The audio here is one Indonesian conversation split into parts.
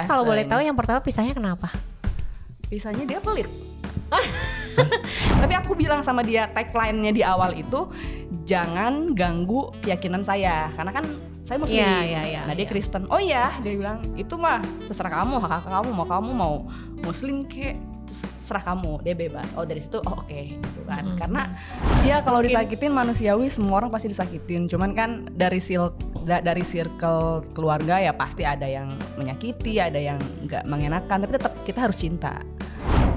Kalau boleh tahu yang pertama pisahnya kenapa? Pisahnya dia pelit. Tapi aku bilang sama dia, tagline-nya di awal itu jangan ganggu keyakinan saya, karena kan saya Muslim. Nah dia Kristen. Oh iya, dia bilang itu mah terserah kamu, hak kamu mau Muslim kek, terserah kamu, dia bebas. Oh dari situ oke, gitu kan. Karena ya kalau disakitin manusiawi, semua orang pasti disakitin. Cuman kan dari circle keluarga ya pasti ada yang menyakiti, ada yang nggak mengenakan. Tapi tetap kita harus cinta.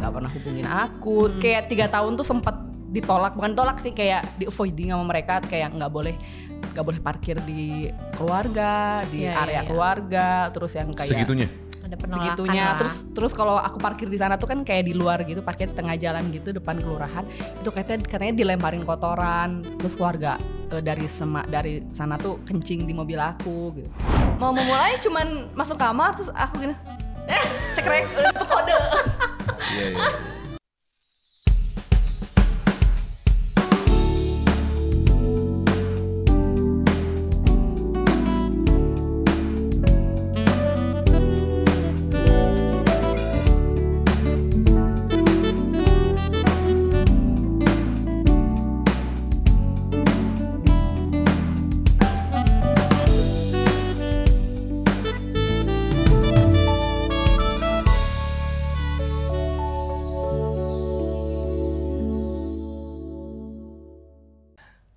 Nggak pernah hubungin aku. Kayak 3 tahun tuh sempat ditolak, bukan tolak sih, kayak di avoiding sama mereka, kayak nggak boleh parkir di keluarga, di area keluarga, terus yang kayak segitunya. Ada penolakan segitunya lah. Terus kalau aku parkir di sana tuh kan kayak di luar gitu, parkir di tengah jalan gitu depan kelurahan, itu katanya dilemparin kotoran, terus keluarga dari sana tuh kencing di mobil aku gitu. Mau memulai cuman masuk kamar terus aku gini cekrek itu kode. Iya.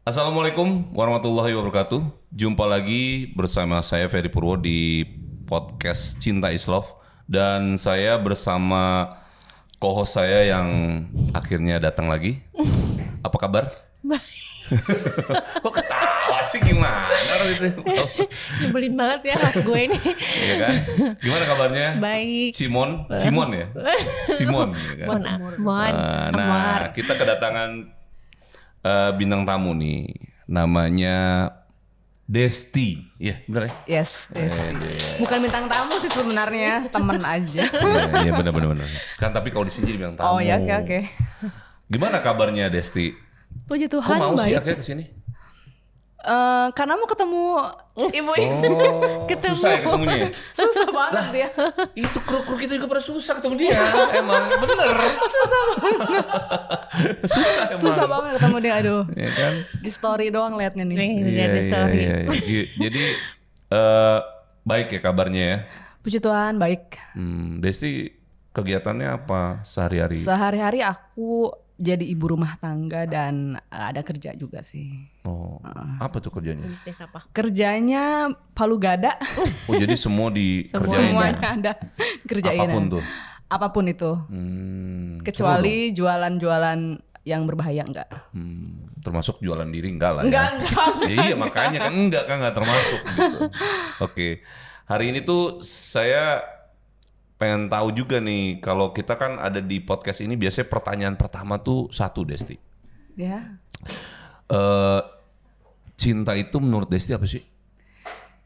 Assalamualaikum warahmatullahi wabarakatuh. Jumpa lagi bersama saya Ferry Purwo di podcast Cinta Is Love. Dan saya bersama co-host saya yang akhirnya datang lagi. Apa kabar? Baik. Kok ketawa sih, gimana itu? Nyebelin banget ya host gue ini. Iya kan? Gimana kabarnya? Baik. Simon ya? Simon ya kan? Nah, kita kedatangan bintang tamu nih, namanya Desti. Iya, benar ya? Yes, Desti. Bukan bintang tamu sih sebenarnya, temen aja. Iya, benar. Kan tapi kalau di sini jadi bintang tamu. Oh ya, oke. Gimana kabarnya Desti? Puji Tuhan, kok mau baik. sih akhirnya kesini? Karena mau ketemu ibu-ibu. Ketemu. Susah ya ketemunya ya? Susah banget dia. Itu kru kita juga pernah susah ketemu dia. Emang bener. Susah banget ketemu dia, aduh. Ya kan? Di story doang liatnya nih. Di story. Iya. Jadi baik ya kabarnya ya? Puji Tuhan, baik. Desti kegiatannya apa sehari-hari? Sehari-hari aku jadi ibu rumah tangga dan ada kerja juga sih. Oh, apa tuh kerjanya? Bisnis apa? Kerjanya palu gada. Oh, jadi semua dikerjain. Semuanya ada kerjain. Apapun itu. Kecuali jualan-jualan yang berbahaya enggak. Termasuk jualan diri enggak lah ya. Enggak. Iya, makanya kan enggak termasuk gitu. Oke. Hari ini tuh saya pengen tahu juga nih, kalau kita kan ada di podcast ini biasanya pertanyaan pertama tuh satu, Desti. Ya. Cinta itu menurut Desti apa sih?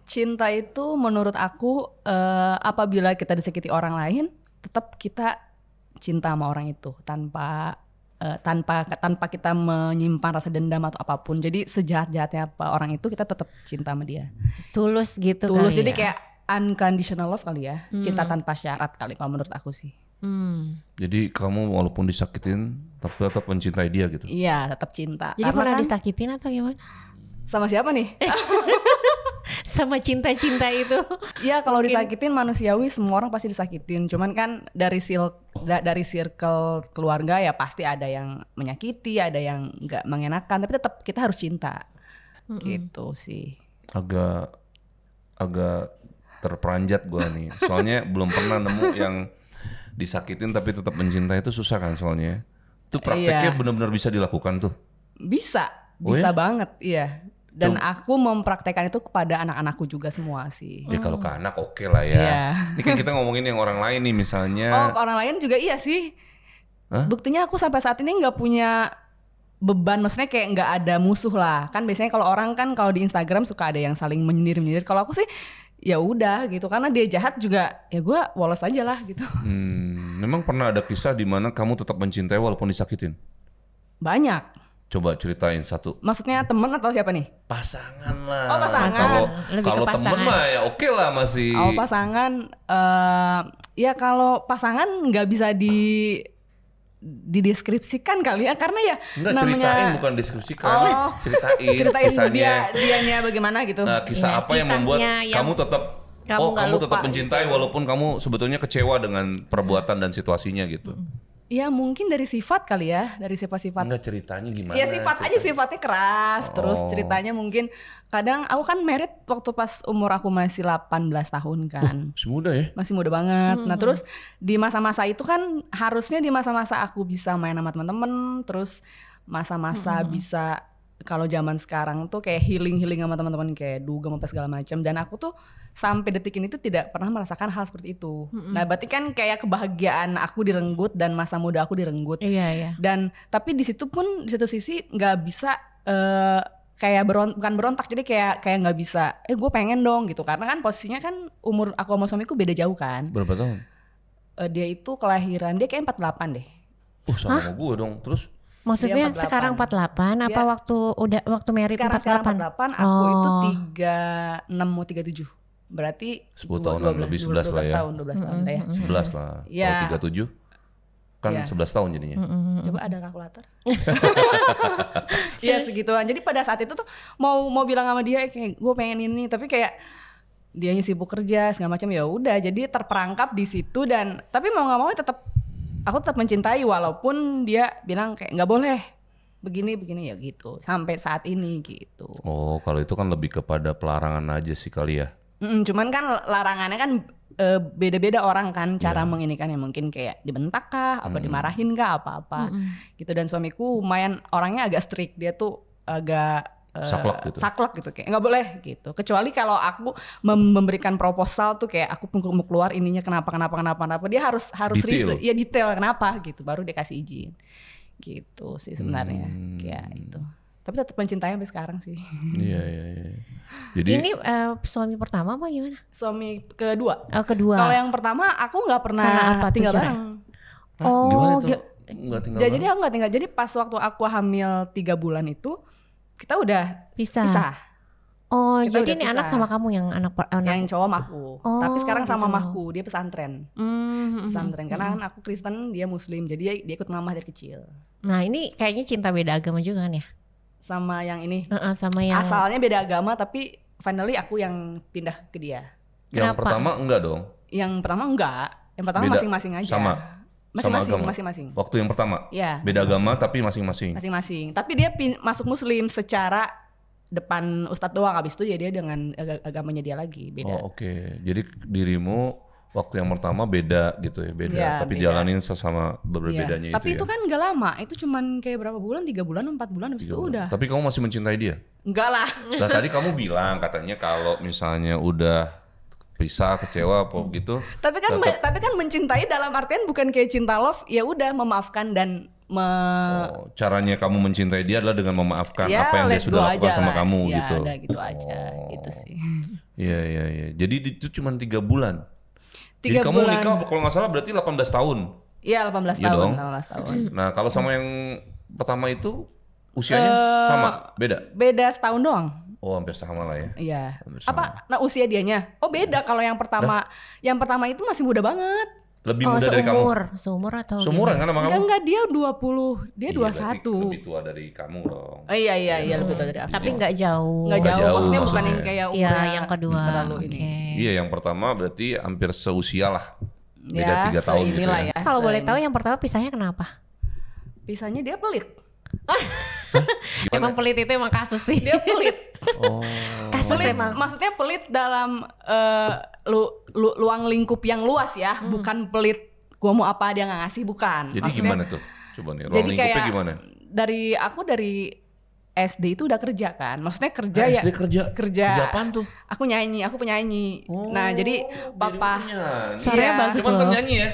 Cinta itu menurut aku apabila kita disakiti orang lain, tetap kita cinta sama orang itu tanpa kita menyimpan rasa dendam atau apapun. Jadi sejahat-jahatnya apa orang itu, kita tetap cinta sama dia. Tulus gitu. Tulus, kali jadi ya? kayak unconditional love kali ya. Cinta tanpa syarat kali kalau menurut aku sih. Jadi kamu walaupun disakitin tapi tetap mencintai dia gitu? Iya, tetap cinta. Jadi pernah disakitin atau gimana? Sama siapa nih? Sama cinta-cinta itu. Iya, kalau disakitin manusiawi, semua orang pasti disakitin. Cuman kan dari circle keluarga ya pasti ada yang menyakiti, ada yang nggak mengenakan. Tapi tetap kita harus cinta. Gitu sih. Agak terperanjat gue nih. Soalnya belum pernah nemu yang disakitin tapi tetap mencintai, itu susah kan soalnya. Itu prakteknya benar-benar bisa dilakukan tuh? Bisa banget, iya. Dan aku mempraktekkan itu kepada anak-anakku juga semua sih. Ya kalau ke anak oke lah ya. Iya. Ini kan kita ngomongin yang orang lain nih misalnya. Oh, ke orang lain juga iya sih. Hah? Buktinya aku sampai saat ini nggak punya beban, maksudnya kayak nggak ada musuh lah. Kan biasanya kalau orang kan kalau di Instagram suka ada yang saling menyindir-menyindir. Kalau aku sih ya udah gitu, karena dia jahat juga ya gue wolos aja lah gitu. Memang pernah ada kisah di mana kamu tetap mencintai walaupun disakitin? Banyak. Coba ceritain satu. Maksudnya temen atau siapa nih? Pasangan lah. Oh, pasangan. Lebih ke Kalau temen pasangan. mah ya oke lah masih. Oh pasangan, ya kalau pasangan nggak bisa dideskripsikan kali ya, karena ya Enggak, namanya ceritain bukan deskripsikan. Oh. Ceritain kisahnya. dianya bagaimana gitu. Kisah Iya, apa yang membuat kisahnya yang kamu tetap kamu nggak kamu tetap lupa mencintai walaupun kamu sebetulnya kecewa dengan perbuatan dan situasinya gitu. Ya mungkin dari sifat kali ya, dari sifat-sifat. Enggak, ceritanya gimana? Ya sifat aja, sifatnya keras. Terus Oh. ceritanya mungkin kadang aku kan married waktu pas umur aku masih 18 tahun kan. Semudah ya? Masih muda banget. Nah terus di masa-masa itu kan harusnya di masa-masa aku bisa main sama teman-teman, terus masa-masa bisa, kalau zaman sekarang tuh kayak healing sama teman-teman kayak dugem apa segala macam, dan aku tuh sampai detik ini tuh tidak pernah merasakan hal seperti itu. Nah berarti kan kayak kebahagiaan aku direnggut dan masa muda aku direnggut. Iya. Dan tapi di situ pun di satu sisi nggak bisa kayak bukan berontak, jadi kayak nggak bisa gue pengen dong gitu, karena kan posisinya kan umur aku sama suamiku beda jauh kan. Berapa tahun? Dia itu kelahiran dia kayak 48 deh. Sama sama gue dong. Terus Maksudnya Dia 48. sekarang 48 apa Dia- waktu married Sekarang 48? 48, aku itu Oh. 36 mau 37. Berarti 10 tahunan lebih, 11 lah ya. 12 tahun lah ya. 11 lah. Ya. Kalau 37 kan Ya. 11 tahun jadinya. Coba ada kalkulator. Iya segituan. Jadi pada saat itu tuh mau bilang sama dia kayak gue pengen ini, tapi kayak dianya sibuk kerja segala macam, ya udah jadi terperangkap di situ. Dan tapi mau nggak mau aku tetap mencintai walaupun dia bilang kayak nggak boleh begini ya gitu sampai saat ini gitu. Oh, kalau itu kan lebih kepada pelarangan aja sih kali ya. Cuman kan larangannya kan beda-beda orang kan cara menginikannya, mungkin kayak dibentak kah, apa dimarahin kah, apa-apa gitu. Dan suamiku lumayan orangnya agak strict, dia tuh agak saklek gitu, kayak nggak boleh gitu. Kecuali kalau aku memberikan proposal tuh kayak aku mau keluar ininya kenapa, dia harus Detail. ya detail kenapa gitu, baru dia kasih izin gitu sih sebenarnya. Kayak itu. Tapi tetap mencintai sampai sekarang sih. Iya. Jadi Ini suami pertama apa gimana? Suami kedua. Kedua. Kalau yang pertama aku nggak pernah Karena apa tuh tinggal cerai? bareng. gimana tuh? gi- Nggak tinggal Jadi bareng? aku nggak tinggal. Jadi pas waktu aku hamil 3 bulan itu kita udah Pisah. Oh, Kita jadi udah ini anak pisah. sama kamu yang anak Yang cowok sama aku. Oh, Tapi sekarang sama gitu. mamaku, dia pesantren. Pesantren karena kan aku Kristen, dia Muslim. Jadi dia ikut mama dari kecil. Nah, ini kayaknya cinta beda agama juga kan ya? Sama yang ini Sama yang asalnya beda agama, tapi finally aku yang pindah ke dia. Yang Kenapa? pertama enggak dong? Yang pertama enggak. Yang pertama Beda. masing-masing aja. Sama agama? Masing-masing. Waktu yang pertama? Ya. Beda agama tapi masing-masing. Masing-masing. Tapi dia masuk Muslim secara depan ustadz doang. Abis itu ya dia dengan agamanya dia lagi beda. Oh, oke. Jadi dirimu waktu yang pertama beda gitu ya, beda. Iya, Tapi beda. jalanin sesama berbedanya Iya. Tapi itu ya. kan gak lama. Itu cuman kayak berapa bulan? 3 bulan, 4 bulan. Abis itu udah. Tapi kamu masih mencintai dia? Enggak lah. Nah, tadi kamu bilang katanya kalau misalnya udah pisah, kecewa apa gitu. Tapi kan mencintai dalam artian bukan kayak cinta love. Ya udah memaafkan dan Oh, caranya kamu mencintai dia adalah dengan memaafkan ya, apa yang dia let sudah go lakukan aja sama lah. kamu Ya, gitu. udah gitu aja. Oh. Gitu sih. Iya. Jadi itu cuma 3 bulan. 3 Jadi kamu bulan. nikah kalau nggak salah berarti 18 tahun. Iya 18 Iya tahun. dong. 18 tahun. Nah, kalau sama yang pertama itu usianya sama, beda. Beda setahun doang. Oh, hampir sama lah ya. Iya. Hampir sama. Apa? Nah usia dianya? Oh beda. Kalau yang pertama, itu masih muda banget. Lebih muda dari kamu. seumur atau Seumuran kan sama kamu? Enggak, dia 20, dia Iya, berarti 21. lebih tua dari kamu dong. Oh, iya lebih tua dari aku. Tapi nggak jauh. Nggak Nggak jauh, jauh maksudnya bukan maksudnya. yang kayak Iya, umurnya yang kedua. terlalu Oke. ini. Iya, yang pertama berarti hampir seusia lah. Beda Ya, 3 tahun gitu seinilah ya. Kalau boleh seini. tahu yang pertama pisahnya kenapa? Pisahnya dia pelit. Gimana? Emang pelit itu emang kasus sih. Dia pelit. Oh. Kasus Pelit, emang. maksudnya pelit dalam luang lingkup yang luas ya, bukan pelit gua mau apa dia nggak ngasih, bukan. Jadi Maksudnya, gimana tuh? Coba nih, ruang Jadi lingkupnya kayak gimana? dari SD itu udah kerja kan, maksudnya kerja ya. SD kerja. Kerja. Kerja apaan tuh? Aku penyanyi. Nah jadi Oh, papa, Suaranya Iya. bagus Cuma loh. penyanyi ya?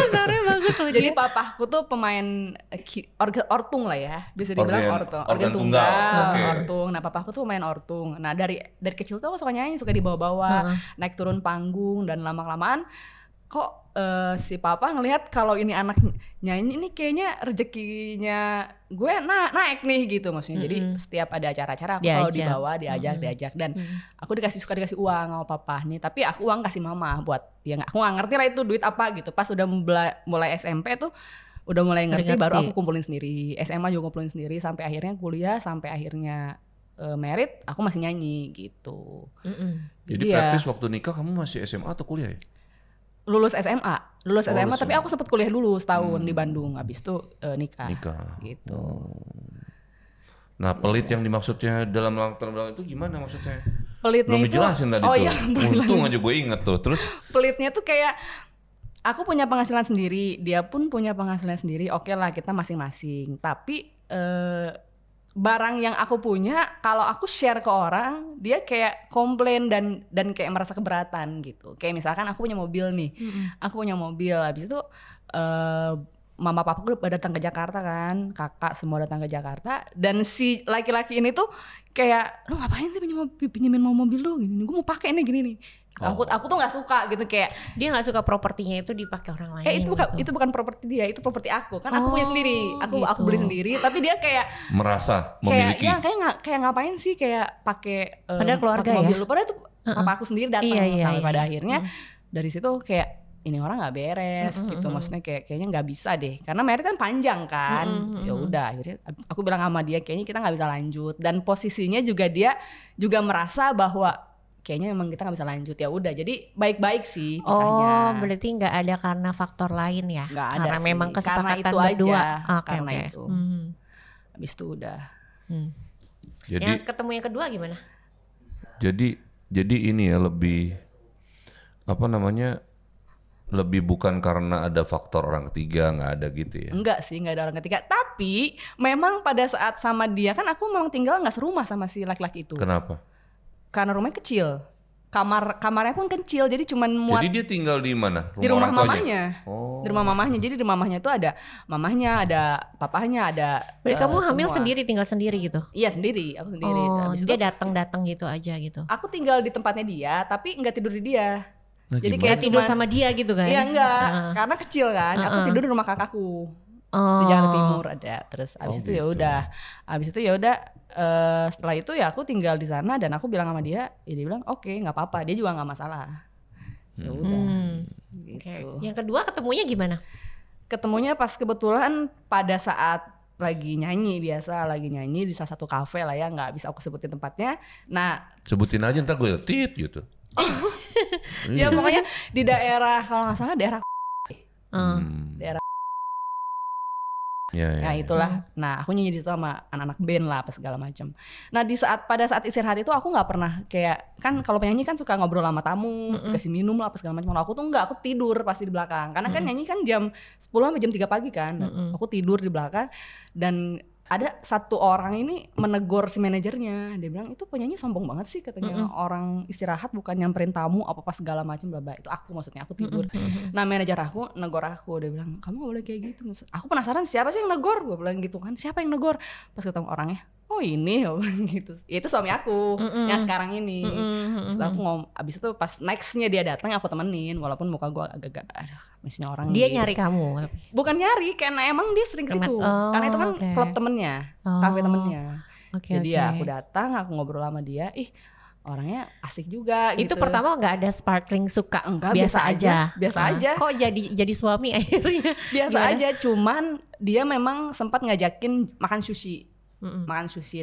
Suaranya bagus loh. jadi dia. papaku tuh pemain ortung lah ya, bisa dibilang Organ organ tunggal. tunggal, Oke. ortung. Nah papaku tuh main ortung. Nah dari kecil tuh aku suka nyanyi, suka dibawa-bawa, naik turun panggung, dan lama-kelamaan kok si papa ngelihat kalau ini anak nyanyi ini kayaknya rezekinya gue naik nih gitu maksudnya. Jadi setiap ada acara-acara aku kalau dibawa diajak dan aku suka dikasih uang sama papa nih, tapi aku uang kasih mama buat dia aku nggak ngerti lah itu duit apa gitu. Pas udah mulai SMP tuh udah mulai ngerti baru aku kumpulin sendiri. SMA juga kumpulin sendiri sampai akhirnya kuliah, sampai akhirnya merit aku masih nyanyi gitu. Jadi praktis waktu nikah kamu masih SMA atau kuliah ya? Lulus SMA tapi aku sempat kuliah dulu setahun di Bandung, habis itu nikah gitu. Nah pelit yang dimaksudnya dalam latar belakang itu gimana maksudnya? Pelitnya belum itu dijelasin tadi tuh. Iya, untung aja gue inget tuh. Terus pelitnya tuh kayak aku punya penghasilan sendiri, dia pun punya penghasilan sendiri. Oke lah kita masing-masing, tapi barang yang aku punya kalau aku share ke orang dia kayak komplain dan kayak merasa keberatan gitu. Kayak misalkan aku punya mobil nih, aku punya mobil, habis itu mama papaku udah datang ke Jakarta kan, kakak semua datang ke Jakarta, dan si laki-laki ini tuh kayak lu ngapain sih pinjemin mobil lu gini, gue mau pakai ini gini nih. Aku tuh nggak suka gitu, kayak dia nggak suka propertinya itu dipakai orang lain. Itu bukan properti dia, itu properti aku kan. Aku punya sendiri, aku beli sendiri, tapi dia kayak merasa memiliki. Kayak ngapain sih kayak pakai padahal keluarga mobil ya. Lu padahal itu papa aku sendiri datang sampai pada akhirnya dari situ kayak ini orang nggak beres gitu, maksudnya kayaknya nggak bisa deh, karena merit kan panjang kan. Ya udah akhirnya aku bilang sama dia kayaknya kita nggak bisa lanjut, dan posisinya juga dia juga merasa bahwa kayaknya memang kita nggak bisa lanjut. Ya udah jadi baik-baik sih pisahnya. Berarti nggak ada karena faktor lain ya? Nggak ada karena sih. memang kesepakatan karena itu berdua aja. Karena okay. itu habis itu udah. Jadi yang ketemu yang kedua gimana? Jadi ini ya lebih apa namanya, lebih bukan karena ada faktor orang ketiga, nggak ada gitu ya? Enggak sih, nggak ada orang ketiga. Tapi memang pada saat sama dia kan aku memang tinggal nggak serumah sama si laki-laki itu. Kenapa? Karena rumahnya kecil, kamarnya pun kecil, jadi cuman muat. Jadi dia tinggal di mana? Di rumah mamahnya. Oh. Di rumah mamahnya. Jadi di mamahnya itu ada mamahnya, ada papahnya, ada. Berarti kamu hamil semua. sendiri, tinggal sendiri gitu? Iya sendiri, aku sendiri. Habis dia datang gitu aja gitu. Aku tinggal di tempatnya dia, tapi nggak tidur di dia. Nah, jadi gimana? kayak tidur sama dia gitu kan? Iya enggak, karena kecil kan. Aku tidur di rumah kakakku. Di Jakarta Timur ada. Terus abis itu gitu. ya udah setelah itu ya aku tinggal di sana, dan aku bilang sama dia, ya dia bilang oke, nggak apa-apa, dia juga nggak masalah. Ya udah. Gitu. Okay. Yang kedua ketemunya gimana? Ketemunya pas kebetulan pada saat lagi nyanyi di salah satu kafe lah ya, nggak bisa aku sebutin tempatnya. Nah, sebutin aja ntar gue tit gitu. Ya pokoknya di daerah, kalau nggak salah daerah Ya. Nah itulah, nah aku nyanyi di situ sama anak-anak band lah apa segala macam. Nah pada saat istirahat itu aku nggak pernah kayak, kan kalau penyanyi kan suka ngobrol sama tamu, kasih minum lah apa segala macam. Kalau aku tuh nggak, aku tidur pasti di belakang, karena kan nyanyi kan jam 10 sampai jam 3 pagi kan. Aku tidur di belakang, dan ada satu orang ini menegur si manajernya. Dia bilang, itu penyanyi sombong banget sih katanya, orang istirahat bukan nyamperin tamu apa segala macam bla bla. Itu aku, maksudnya aku tidur. Nah manajer aku negor aku, dia bilang kamu gak boleh kayak gitu. Aku penasaran siapa sih yang negor, gue bilang gitu kan, siapa yang negor. Pas ketemu orangnya, oh ini gitu. Itu suami aku yang sekarang ini. Terus aku abis itu pas nextnya dia datang, aku temenin walaupun muka gue agak-agak misalnya orang dia gitu. nyari kamu? Bukan nyari, karena emang dia sering ke situ. Karena itu kan klub temennya, kafe temennya. Jadi ya aku datang, aku ngobrol sama dia, orangnya asik juga gitu. Itu pertama nggak ada sparkling suka? Enggak, biasa aja. Aja. Kok jadi suami akhirnya? Biasa aja, cuman dia memang sempat ngajakin makan sushi.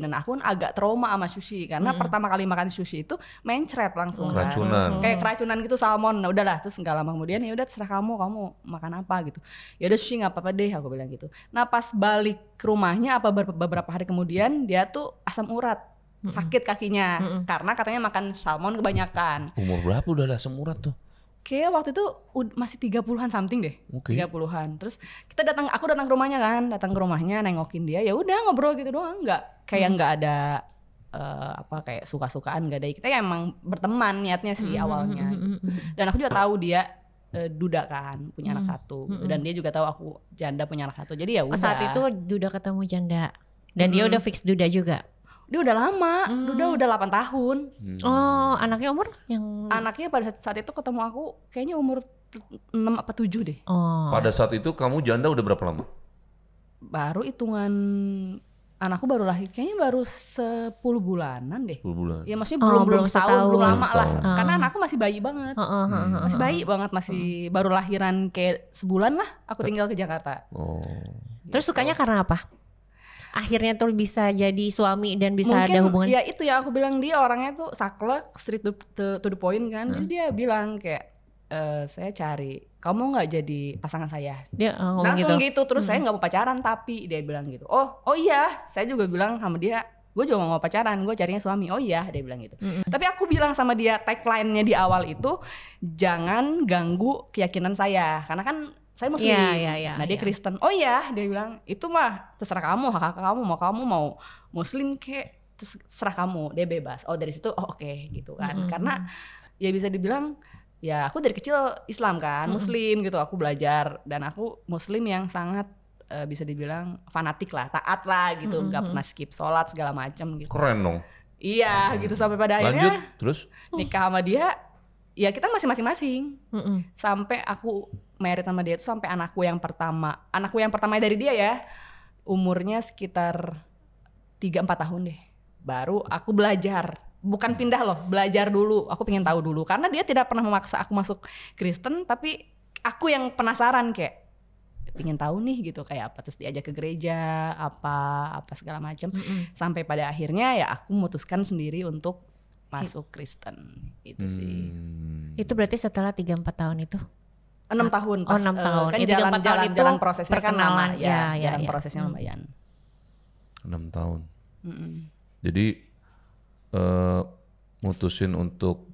Dan aku kan agak trauma sama sushi, karena pertama kali makan sushi itu mencret langsung keracunan. Kayak keracunan gitu, salmon. Nah, udahlah, terus nggak lama kemudian ya udah terserah kamu makan apa gitu. Ya udah sushi nggak apa-apa deh, aku bilang gitu. Nah pas balik ke rumahnya beberapa hari kemudian, dia tuh asam urat, sakit kakinya karena katanya makan salmon kebanyakan. Umur berapa udah ada asam urat tuh? Kayak waktu itu masih 30-an something deh. 30-an. Terus aku datang ke rumahnya kan, nengokin dia, ya udah ngobrol gitu doang, nggak ada kayak suka-sukaan, nggak ada. Kita emang berteman niatnya sih awalnya. Dan aku juga tahu dia duda kan, punya anak satu, dan dia juga tahu aku janda punya anak satu. Jadi ya udah. Saat itu duda ketemu janda, dan dia udah fix duda juga. Dia udah lama, udah 8 tahun. Oh, anaknya umur yang? Anaknya pada saat itu ketemu aku kayaknya umur 6 apa 7 deh. Pada saat itu kamu janda udah berapa lama? Baru hitungan anakku baru lahir, kayaknya baru 10 bulanan deh. 10 bulan. Ya maksudnya belum setahun, belum lama lah. Karena anakku masih bayi banget. Masih bayi banget, masih baru lahiran kayak sebulan lah aku tinggal ke Jakarta. Terus sukanya karena apa? Akhirnya tuh bisa jadi suami dan bisa mungkin, ada hubungan. Ya itu ya aku bilang, dia orangnya tuh saklek, straight to the point kan. Jadi dia bilang kayak saya cari, kamu nggak jadi pasangan saya? Dia langsung gitu. Terus saya nggak mau pacaran, tapi dia bilang gitu. Oh iya, saya juga bilang sama dia, gue juga gak mau pacaran, gue carinya suami. Oh iya, dia bilang gitu. Tapi aku bilang sama dia, tagline-nya di awal itu, jangan ganggu keyakinan saya, karena kan saya Muslim. Nah dia Kristen. Oh iya, dia bilang, itu mah terserah kamu, hak kamu mau Muslim kek, terserah kamu, dia bebas. Oh dari situ, oke, gitu kan. Karena ya bisa dibilang, ya aku dari kecil Islam kan, Muslim gitu, aku belajar, dan aku Muslim yang sangat bisa dibilang fanatik lah, taat lah gitu, nggak pernah skip sholat segala macam gitu. Keren dong. Iya gitu, sampai pada Lanjut, akhirnya terus nikah sama dia, ya kita masih masing-masing. Sampai aku married sama dia tuh sampai anakku yang pertama dari dia ya, umurnya sekitar 3-4 tahun deh, baru aku belajar. Bukan pindah loh, belajar dulu. Aku pengen tahu dulu, karena dia tidak pernah memaksa aku masuk Kristen, tapi aku yang penasaran kayak pengen tahu nih gitu kayak apa. Terus diajak ke gereja, apa segala macam. Sampai pada akhirnya ya aku memutuskan sendiri untuk masuk Kristen. Itu sih. Itu berarti setelah 3-4 tahun itu? 6 tahun pas. 6 tahun. Kan jalan prosesnya kan lama ya. Jalan prosesnya lumayan. 6 tahun. Jadi mutusin untuk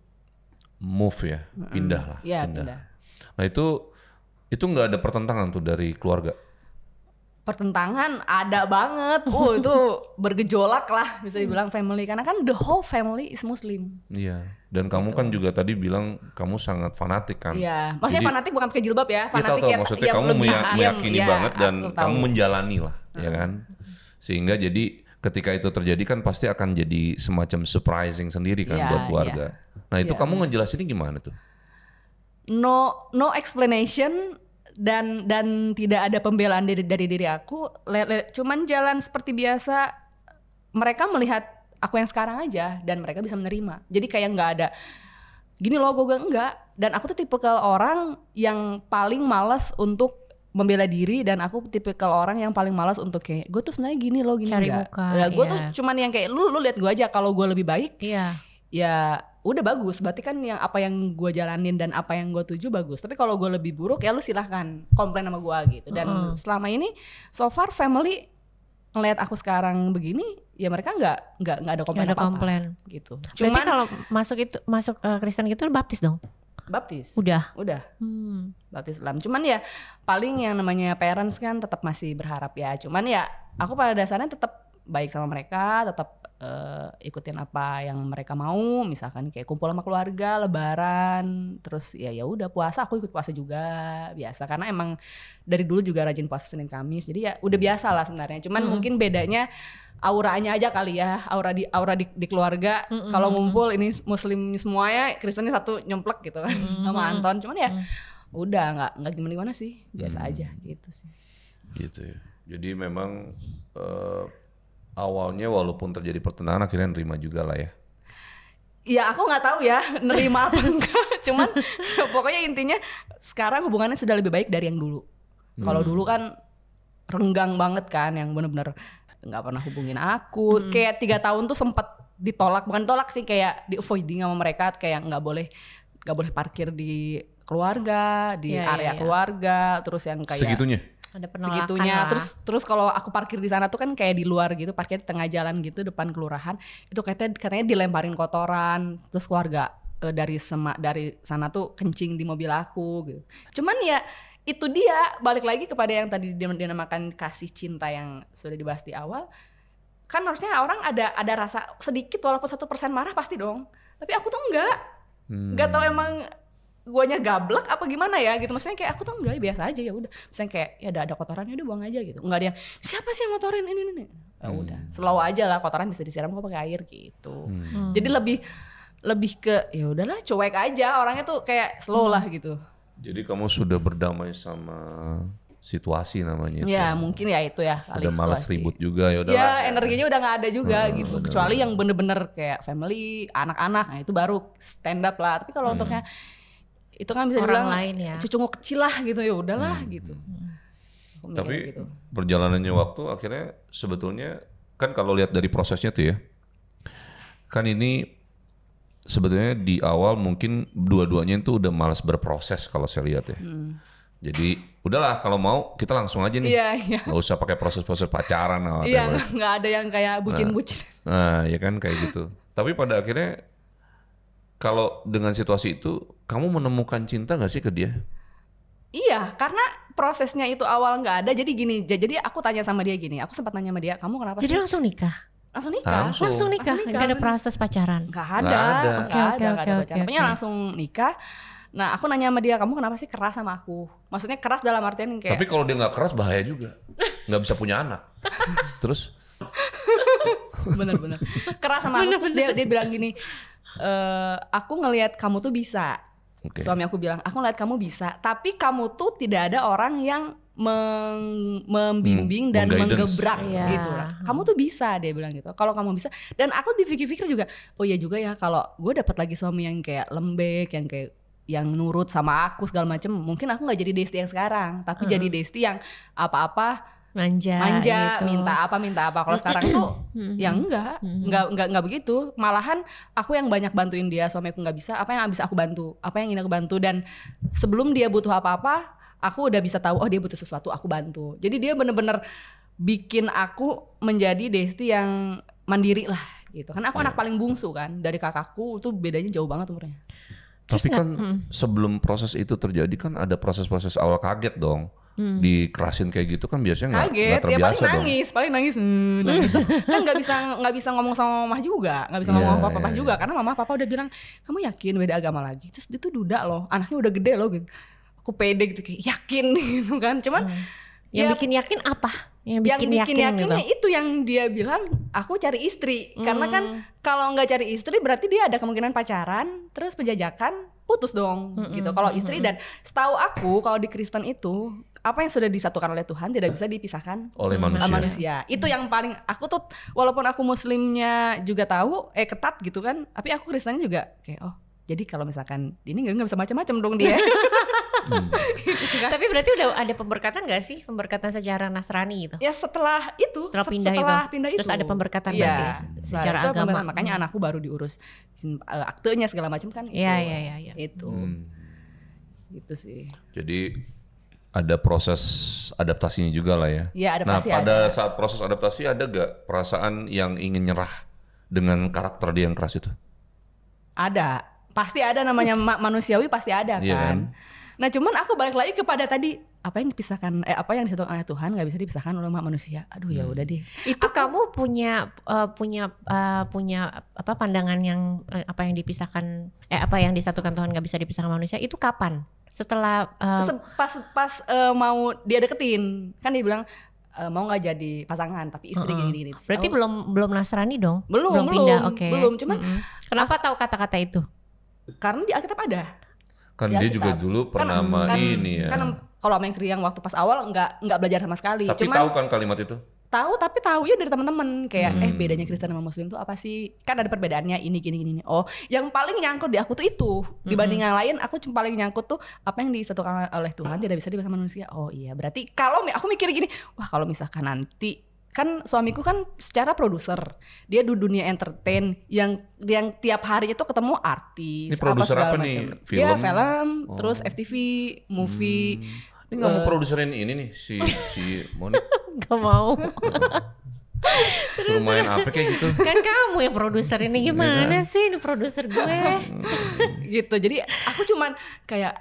move ya, pindah lah. Iya, pindah. Nah itu nggak ada pertentangan tuh dari keluarga? Pertentangan ada banget. Itu bergejolak lah bisa dibilang family, karena kan the whole family is Muslim. Iya. Dan kamu kan juga tadi bilang kamu sangat fanatik kan? Iya. Maksudnya jadi, fanatik bukan pakai jilbab ya. Fanatik tahu, maksudnya kamu meyakini banget dan kamu menjalani lah, ya kan? Sehingga jadi ketika itu terjadi kan pasti akan jadi semacam surprising sendiri kan buat keluarga. Nah itu kamu ngejelasinnya gimana tuh? No explanation dan tidak ada pembelaan dari diri aku. Cuman jalan seperti biasa. Mereka melihat aku yang sekarang aja dan mereka bisa menerima. Jadi kayak nggak ada gini loh, gue enggak. Dan aku tuh tipikal orang yang paling malas untuk membela diri, dan aku tipikal orang yang paling malas untuk kayak gue tuh sebenarnya gini loh, gini cari enggak. muka. Ya, gue tuh cuman yang kayak lu lihat gue aja, kalau gue lebih baik ya udah bagus, berarti kan yang apa yang gue jalanin dan apa yang gue tuju bagus. Tapi kalau gue lebih buruk ya lu silahkan komplain sama gue gitu. Dan selama ini so far family ngelihat aku sekarang begini, ya mereka nggak ada komplain apa-apa gitu. Cuman kalau masuk Kristen gitu baptis dong? Baptis. Udah. Baptis Islam. Cuman ya paling yang namanya parents kan tetap masih berharap ya. Cuman ya aku pada dasarnya tetap baik sama mereka, tetap ikutin apa yang mereka mau. Misalkan kayak kumpul sama keluarga, lebaran, terus ya udah puasa, aku ikut puasa juga biasa. Karena emang dari dulu juga rajin puasa Senin Kamis. Jadi ya udah biasa lah sebenarnya. Cuman mungkin bedanya auranya aja kali ya, aura di keluarga. Kalau ngumpul ini Muslim semuanya, Kristennya satu nyemplek gitu kan sama Anton. Cuman ya udah nggak gimana sih, biasa aja gitu sih. Gitu ya. Jadi memang awalnya walaupun terjadi pertentangan akhirnya nerima juga lah ya. Ya aku nggak tahu ya nerima apa enggak. Cuman pokoknya intinya sekarang hubungannya sudah lebih baik dari yang dulu. Kalau dulu kan renggang banget kan, yang benar-benar nggak pernah hubungin aku. Kayak 3 tahun tuh sempet ditolak, bukan tolak sih, kayak di avoiding sama mereka, kayak nggak boleh parkir di keluarga, di area keluarga, terus yang kayak segitunya terus kalau aku parkir di sana tuh kan kayak di luar gitu, parkir di tengah jalan gitu depan kelurahan, itu katanya dilemparin kotoran, terus keluarga dari sana tuh kencing di mobil aku gitu. Cuman ya itu dia, balik lagi kepada yang tadi dinamakan kasih cinta yang sudah dibahas di awal. Kan harusnya orang ada rasa sedikit walaupun 1% marah pasti dong. Tapi aku tuh enggak tahu emang guanya gablek apa gimana ya gitu. Maksudnya kayak aku tuh enggak, biasa aja, ya udah. Misalnya kayak ya ada kotoran, ya udah buang aja gitu. Enggak ada yang siapa sih yang motorin ini. Ya udah, slow aja lah, kotoran bisa disiram kok pakai air gitu. Jadi lebih ke ya udahlah, cuek aja, orangnya tuh kayak slow lah gitu. Jadi kamu sudah berdamai sama situasi namanya itu. Ya mungkin ya itu ya kali udah malas situasi. ribut juga ya udah. Ya energinya udah nggak ada juga gitu. bener. Kecuali yang bener-bener kayak family, anak-anak, nah itu baru stand up lah. Tapi kalau untuknya itu kan bisa Orang dibilang lain ya. cucungku kecil lah gitu, ya udahlah gitu. Aku mikirnya Tapi gitu. perjalanannya waktu akhirnya sebetulnya kan kalau lihat dari prosesnya tuh ya, kan ini sebetulnya di awal mungkin dua-duanya itu udah malas berproses kalau saya lihat ya. Jadi udahlah kalau mau kita langsung aja nih, Iya. nggak usah pakai proses-proses pacaran atau Iya, whatever. nggak ada yang kayak bucin-bucin. Nah ya kan kayak gitu. Tapi pada akhirnya kalau dengan situasi itu kamu menemukan cinta nggak sih ke dia? Iya, karena prosesnya itu awal nggak ada. Jadi gini, jadi aku tanya sama dia gini. Aku sempat nanya sama dia, kamu kenapa Jadi sih? langsung nikah? Langsung nikah. Langsung nikah? Langsung nikah, Gak ada bener. proses pacaran? Nggak Nggak ada. ada. Nggak ada Oke. pacaran. Pokoknya langsung nikah. Nah, aku nanya sama dia, kamu kenapa sih keras sama aku? Maksudnya keras dalam artian kayak Tapi kalau dia nggak keras bahaya juga, nggak bisa punya anak. Terus bener-bener keras sama aku. Terus dia bilang gini, aku ngelihat kamu tuh bisa. Oke. Suami aku bilang, aku ngeliat kamu bisa, tapi kamu tuh tidak ada orang yang membimbing dan mengguidance. menggebrak Iya. gitu lah. Kamu tuh bisa, dia bilang gitu. Kalau kamu bisa, dan aku dipikir-pikir juga, oh iya juga ya kalau gue dapat lagi suami yang kayak lembek, yang kayak yang nurut sama aku segala macem, mungkin aku nggak jadi Desti yang sekarang, tapi jadi Desti yang apa-apa Manja gitu. minta apa. Kalau sekarang tuh yang enggak begitu. Malahan aku yang banyak bantuin dia, suami aku nggak bisa. Apa yang bisa aku bantu? Apa yang ingin aku bantu? Dan sebelum dia butuh apa-apa, aku udah bisa tahu. Oh dia butuh sesuatu, aku bantu. Jadi dia bener-bener bikin aku menjadi Desti yang mandiri lah, gitu. Karena aku anak paling bungsu kan, dari kakakku tuh bedanya jauh banget umurnya. tapi kan sebelum proses itu terjadi kan ada proses-proses awal kaget dong. Dikerasin kayak gitu kan biasanya nggak Kaget, ya terbiasa dong. paling nangis. Terus kan nggak bisa ngomong sama mama juga, nggak bisa ngomong sama papa juga, karena mama papa udah bilang kamu yakin beda agama lagi. Terus dia tuh duda loh, anaknya udah gede loh gitu. Aku pede gitu, kayak yakin gitu kan. Cuman Yang bikin yakin apa? Yang bikin yakinnya gitu. Itu yang dia bilang aku cari istri. Karena kan kalau nggak cari istri berarti dia ada kemungkinan pacaran, terus penjajakan, putus dong gitu. Kalau istri, dan setahu aku kalau di Kristen itu apa yang sudah disatukan oleh Tuhan tidak bisa dipisahkan Oleh manusia. Itu yang paling aku tuh, walaupun aku muslimnya juga tahu ketat gitu kan, tapi aku Kristennya juga kayak oh jadi kalau misalkan ini nggak bisa macam-macam dong dia. Gitu kan. Tapi berarti udah ada pemberkatan gak sih? Pemberkatan secara Nasrani gitu? Ya setelah itu, Setelah pindah itu. Terus ada pemberkatan berarti secara itu agama. makanya anakku baru diurus aktenya segala macam kan. Iya. Itu. Gitu sih. Jadi ada proses adaptasinya juga lah ya. Iya, adaptasi nah pada ada. saat proses adaptasi ada gak perasaan yang ingin nyerah dengan karakter dia yang keras itu? Ada. Pasti ada, namanya manusiawi pasti ada kan. Iya kan? Nah cuman aku balik lagi kepada tadi, apa yang dipisahkan, apa yang disatukan oleh Tuhan nggak bisa dipisahkan oleh manusia. Aduh ya udah deh. Itu kamu punya apa pandangan yang apa yang dipisahkan apa yang disatukan Tuhan nggak bisa dipisahkan manusia itu kapan? Setelah pas mau dia deketin, kan dia bilang mau nggak jadi pasangan tapi istri gini. Berarti belum Nasrani dong? Belum pindah, oke. Belum, cuman kenapa tahu kata-kata itu? karena di Alkitab ada. Kan Di dia Alkitab. juga dulu pernah ini ya. Kan kalau sama yang kriang waktu pas awal nggak belajar sama sekali. Tapi Cuman tahu kan kalimat itu? tahu, tapi tahu ya dari teman-teman kayak bedanya Kristen sama Muslim tuh apa sih? Kan ada perbedaannya ini gini. Oh, yang paling nyangkut di aku tuh itu. Dibanding yang lain, aku cuma paling nyangkut tuh apa yang disatukan oleh Tuhan tidak bisa dipaksa manusia. Oh iya, berarti kalau aku mikir gini, wah kalau misalkan nanti kan suamiku kan secara produser, dia di dunia entertain yang tiap hari itu ketemu artis, Ini produser apa nih? macam. Film? Ya film, terus FTV, movie. Ini nggak mau produserin ini nih si Monik. Gak mau. Suruh main apa kayak gitu. Kan kamu yang produser ini gimana sih? Ini produser gue. Gitu. Jadi aku cuman kayak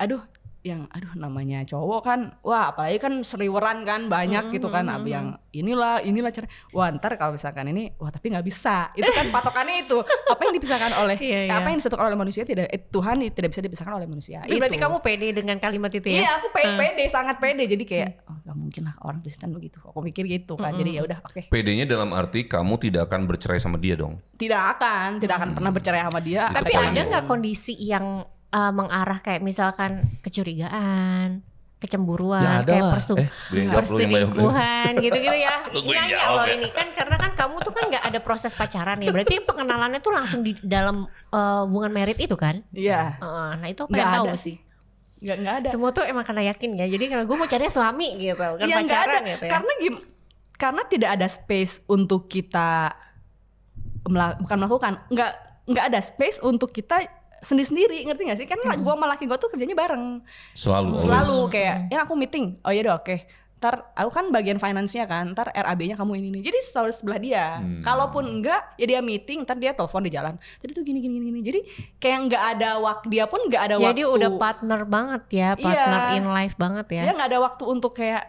namanya cowok kan, wah apalagi kan seriweran kan banyak gitu kan, yang inilah cara, wah ntar kalau misalkan ini, wah tapi nggak bisa, itu kan patokannya itu apa yang dipisahkan oleh apa yang disatukan oleh manusia Tuhan tidak bisa dipisahkan oleh manusia. Itu. Berarti kamu pede dengan kalimat itu ya? Iya, aku pede, sangat pede, jadi kayak oh nggak mungkin lah orang Kristen begitu, aku mikir gitu kan, jadi ya udah oke. PD-nya dalam arti kamu tidak akan bercerai sama dia dong. Tidak akan pernah bercerai sama dia. Tapi Itu ada poin. nggak kondisi yang mengarah kayak misalkan kecurigaan, kecemburuan, Ya ada kayak lah. perselingkuhan gitu-gitu ya. Gue yang Nanya jawab loh ya. ini kan karena kan kamu tuh kan nggak ada proses pacaran ya. Berarti pengenalannya tuh langsung di dalam hubungan merit itu kan? Iya. Nah itu apa Nggak yang tahu ada sih? Nggak ada. Semua tuh emang karena yakin ya. Jadi kalau gue mau cari suami gitu, kan Iya, nggak pacaran ada. gitu ya. Karena tidak ada space untuk kita bukan melakukan, nggak ada space untuk kita sendiri-sendiri, ngerti gak sih? Kan gue sama laki gue tuh kerjanya bareng. Selalu Kayak yang aku meeting, oh iya dong, oke. Ntar aku kan bagian finance-nya kan, ntar RAB-nya kamu ini. Jadi selalu sebelah dia. Kalaupun enggak, ya dia meeting, ntar dia telepon di jalan. Tadi tuh gini. Jadi kayak nggak ada waktu, dia pun nggak ada waktu. Jadi udah partner banget ya, partner in life banget ya. Dia nggak ada waktu untuk kayak.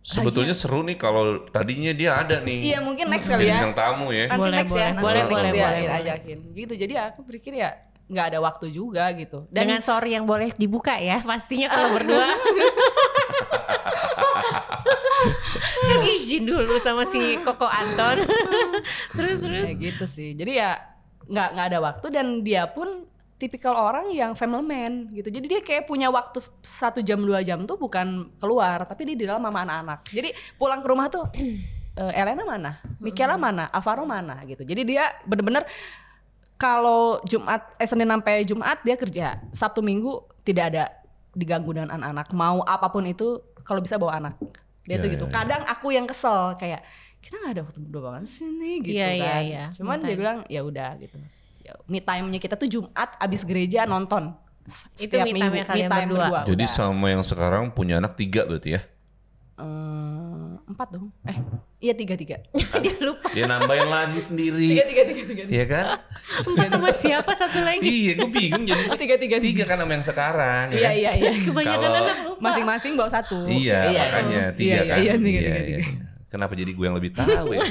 Sebetulnya seru nih kalau tadinya dia ada nih. Iya mungkin next kali ya. Bintang tamu ya. Nanti Boleh, next ya. boleh, Nanti boleh, next dia boleh. ajakin. Gitu. Jadi aku pikir ya nggak ada waktu juga gitu. Dan Dengan sorry yang boleh dibuka ya, pastinya kalau berdua. Kan izin dulu sama si Koko Anton. terus. kayak gitu sih. Jadi ya nggak ada waktu dan dia pun tipikal orang yang family man gitu. Jadi dia kayak punya waktu 1 jam 2 jam tuh bukan keluar, tapi dia di dalam sama anak-anak. Jadi pulang ke rumah tuh Elena mana? Michaela mana? Alvaro mana gitu. Jadi dia bener-bener kalau Senin sampai Jumat dia kerja, Sabtu Minggu tidak ada diganggu dengan anak-anak. Mau apapun itu kalau bisa bawa anak. Dia tuh gitu. Kadang aku yang kesel kayak kita nggak ada waktu berdua banget sih nih gitu kan. Iya. Cuman dia bilang ya udah gitu. Ya, me time-nya kita tuh Jumat abis gereja nonton. Itu me time-nya kalian berdua. Jadi udah. sama yang sekarang punya anak 3 berarti ya? 4 dong. Iya 3. Dia lupa. Dia nambahin lagi sendiri. 3. Iya kan? 4 sama siapa satu lagi? Iya, gue bingung jadi 3 kan sama yang sekarang ya. Iya. Kebanyakan Kalau- anak lupa. Masing-masing bawa 1. Iya, makanya 3 kan. Iya, 3. Iya. Kenapa jadi gue yang lebih tahu ya?